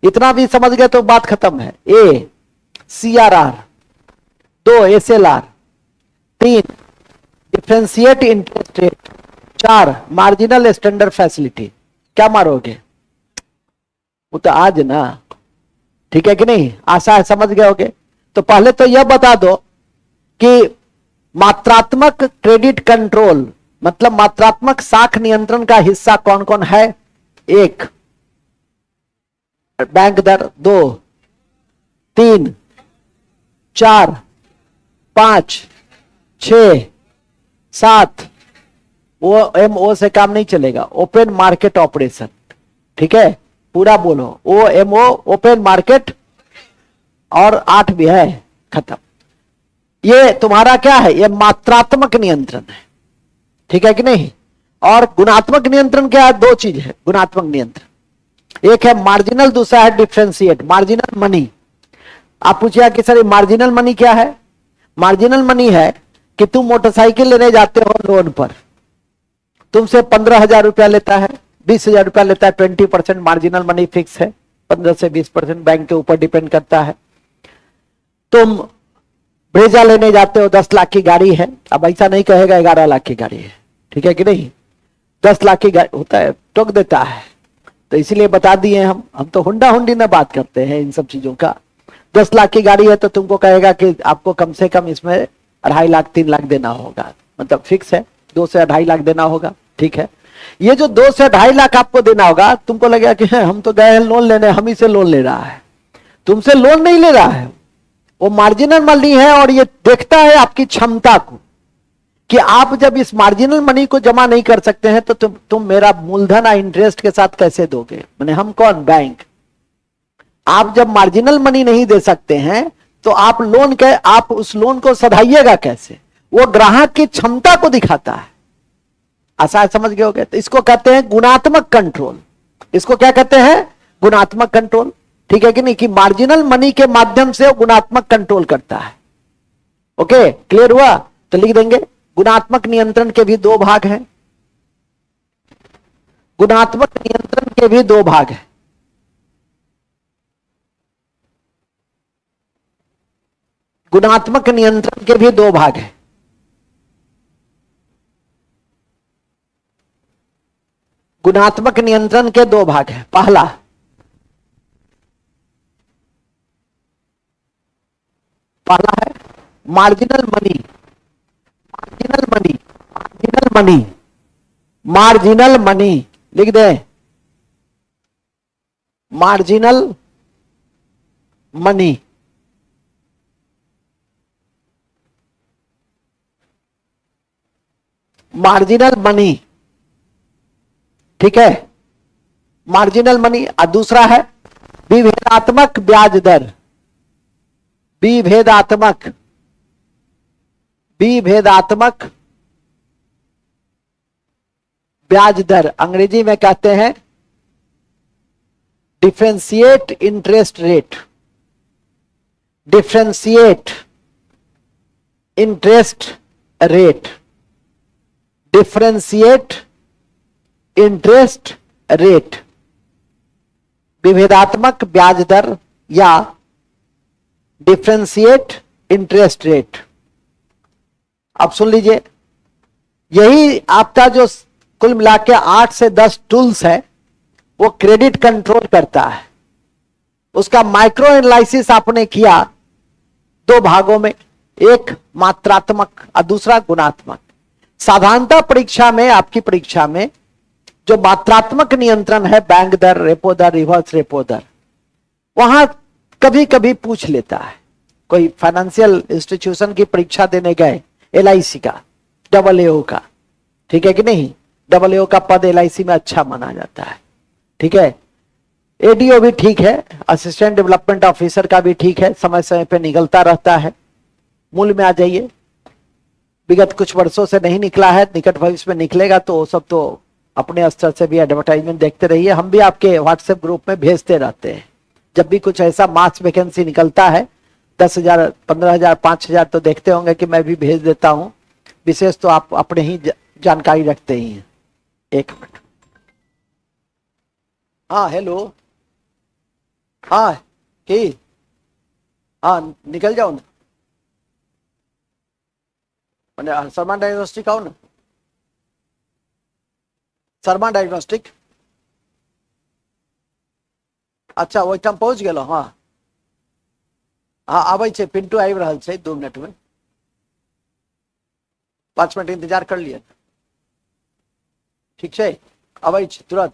इतना भी समझ गए तो बात खत्म है। A CRR, 2 SLR, 3 differentiate interest rate, 4 marginal standard facility. क्या मारोगे, वो तो आज ना, ठीक है कि नहीं, आशा है समझ गए होगे। तो पहले तो यह बता दो कि मात्रात्मक क्रेडिट कंट्रोल मतलब मात्रात्मक साख नियंत्रण का हिस्सा कौन कौन है। 1 बैंक दर, 2 3 4 5 6 7, OMO से काम नहीं चलेगा, ओपन मार्केट ऑपरेशन, ठीक है, पूरा बोलो OMO ओपन मार्केट, और 8 भी है, खत्म। ये तुम्हारा क्या है, ये मात्रात्मक नियंत्रण है, ठीक है कि नहीं। और गुणात्मक नियंत्रण क्या है, 2 चीज है गुणात्मक नियंत्रण, एक है मार्जिनल, दूसरा है डिफरेंशिएट। मार्जिनल मनी, आप पूछिए कि सर मार्जिनल मनी क्या है। मार्जिनल मनी है कि तुम मोटरसाइकिल लेने जाते हो लोन पर, तुमसे 15,000 रुपया लेता है, 20,000 रुपया लेता है, 20% मार्जिनल मनी फिक्स है, 15 से 20% बैंक के ऊपर डिपेंड करता है। तुम ब्रेजा लेने जाते हो, 10 लाख की गाड़ी है, अब ऐसा नहीं कहेगा 11 लाख की गाड़ी है, ठीक है कि नहीं, 10 लाख की गाड़ी होता है, टोक देता है, तो इसीलिए बता दिए हम तो हुंडा हुंडी में बात करते हैं इन सब चीजों का। 10 लाख की गाड़ी है तो तुमको कहेगा कि आपको कम से कम इसमें 2.5 लाख 3 लाख देना होगा, मतलब फिक्स है, 2 से 2.5 लाख देना होगा, ठीक है। ये जो 2 से 2.5 लाख आपको देना होगा, तुमको लगेगा कि हम तो गए हैं लोन लेने, हम ही से लोन ले रहा है, तुमसे लोन नहीं ले रहा है, वो मार्जिनल मनी है, और ये देखता है आपकी क्षमता को कि आप जब इस मार्जिनल मनी को जमा नहीं कर सकते हैं तो तुम मेरा मूलधन या इंटरेस्ट के साथ कैसे दोगे। मैंने हम कौन, बैंक। आप जब मार्जिनल मनी नहीं दे सकते हैं तो आप लोन के, आप उस लोन को सधाइएगा कैसे, वो ग्राहक की क्षमता को दिखाता है। आसान समझ गए होगे। तो इसको कहते हैं गुणात्मक कंट्रोल, इसको क्या कहते हैं, गुणात्मक कंट्रोल, ठीक है कि नहीं, कि मार्जिनल मनी के माध्यम से वो गुणात्मक कंट्रोल करता है। ओके, क्लियर हुआ। तो लिख देंगे गुणात्मक नियंत्रण के भी 2 भाग हैं, गुणात्मक नियंत्रण के भी 2 भाग हैं। गुणात्मक नियंत्रण के भी 2 भाग हैं। गुणात्मक नियंत्रण के दो भाग हैं। पहला है marginal money. Marginal money, marginal money, marginal money लिख दें, मार्जिनल मनी। मार्जिनल मनी, ठीक है, मार्जिनल मनी। और दूसरा है विभेदात्मक ब्याज दर। विभेदात्मक, विभेदात्मक ब्याज दर अंग्रेजी में कहते हैं differentiate interest rate. Differentiate interest rate, differentiate interest rate, विभेदात्मक ब्याज दर या डिफरेंशिएट इंटरेस्ट रेट। अब सुन लीजिए, यही आपका जो कुल मिला के 8 से 10 टूल्स है वो क्रेडिट कंट्रोल करता है। उसका माइक्रो एनालिसिस आपने किया दो भागों में, एक मात्रात्मक और दूसरा गुणात्मक। साधारणतः परीक्षा में, आपकी परीक्षा में जो मात्रात्मक नियंत्रण है, बैंक दर, रेपो दर, रिवर्स रेपो दर, वहां कभी कभी पूछ लेता है। कोई फाइनेंशियल इंस्टीट्यूशन की परीक्षा देने गए, LIC का, AAO का, ठीक है कि नहीं, AAO का पद LIC में अच्छा माना जाता है, ठीक है। ADO भी ठीक है, असिस्टेंट डेवलपमेंट ऑफिसर का भी ठीक है, समय समय पे निकलता रहता है। मूल में आ जाइए, विगत कुछ वर्षों से नहीं निकला है, निकट भविष्य में निकलेगा, तो सब तो अपने स्तर से भी एडवर्टाइजमेंट देखते रहिए। हम भी आपके व्हाट्सएप ग्रुप में भेजते रहते हैं, जब भी कुछ ऐसा मास वैकेंसी निकलता है, 10,000, 15,000, 5,000 तो देखते होंगे कि मैं भी भेज देता हूं। विशेष तो आप अपने ही जानकारी रखते ही हैं। एक मिनट, हाँ हेलो, हाँ की, हाँ निकल जाओ ना, मैंने शर्मा डायग्नोस्टिक आओ ना, शर्मा डायग्नोस्टिक। अच्छा ओहिठाम पहुंच गेलो, हाँ हाँ आबै छै, पिंटू आबि रहल छै 2 मिनट में, 5 मिनट इंतजार कर लिए, ठीक छै, आबै छै तुरंत।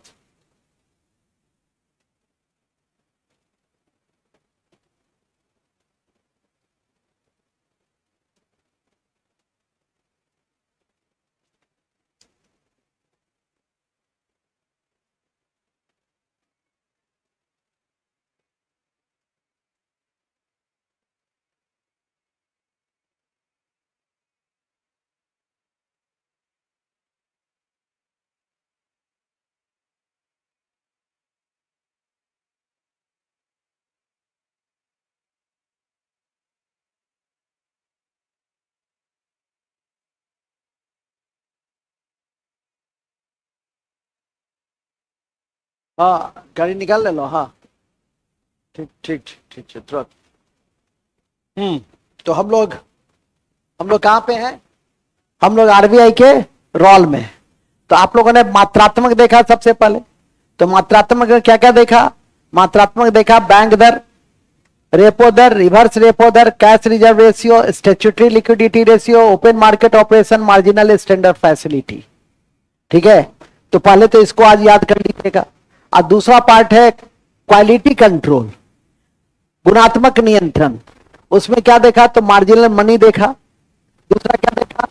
हाँ गाड़ी निकाल ले लो, हाँ ठीक ठीक ठीक ठीक है तुरंत। तो हम लोग कहाँ पे हैं? हम लोग RBI के रोल में। तो आप लोगों ने मात्रात्मक देखा सबसे पहले, तो मात्रात्मक क्या क्या देखा? मात्रात्मक देखा बैंक दर, रेपो दर, रिवर्स रेपो दर, cash reserve ratio, statutory liquidity ratio, open market operation, marginal standard facility, ठीक है। तो पहले तो इसको आज याद कर लीजिएगा। और दूसरा पार्ट है क्वालिटी कंट्रोल, गुणात्मक नियंत्रण। उसमें क्या देखा? तो मार्जिनल मनी देखा। दूसरा क्या देखा?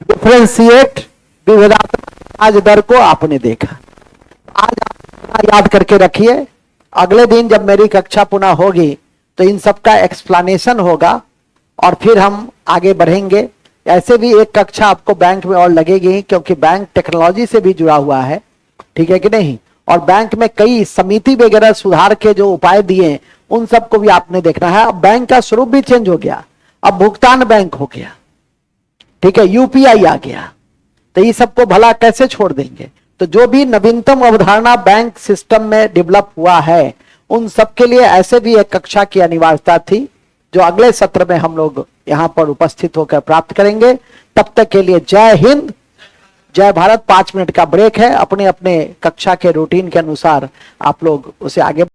डिफरेंशिएट विभेदात्मक ब्याज दर को आपने देखा। आज आप याद करके रखिए, अगले दिन जब मेरी कक्षा पुनः होगी तो इन सब का एक्सप्लेनेशन होगा और फिर हम आगे बढ़ेंगे। ऐसे भी एक कक्षा आपको बैंक में और लगेगी, क्योंकि बैंक टेक्नोलॉजी से भी जुड़ा हुआ है, ठीक है कि नहीं। और बैंक में कई समिति वगैरह सुधार के जो उपाय दिए उन सबको भी आपने देखना है। अब बैंक का स्वरूप भी चेंज हो गया, अब भुगतान बैंक हो गया, ठीक है, UPI आ गया। तो ये सबको भला कैसे छोड़ देंगे? तो जो भी नवीनतम अवधारणा बैंक सिस्टम में डेवलप हुआ है उन सबके लिए ऐसे भी एक कक्षा की अनिवार्यता थी, जो अगले सत्र में हम लोग यहां पर उपस्थित होकर प्राप्त करेंगे। तब तक के लिए जय हिंद, जय भारत। 5 मिनट का ब्रेक है, अपने अपने कक्षा के रूटीन के अनुसार आप लोग उसे आगे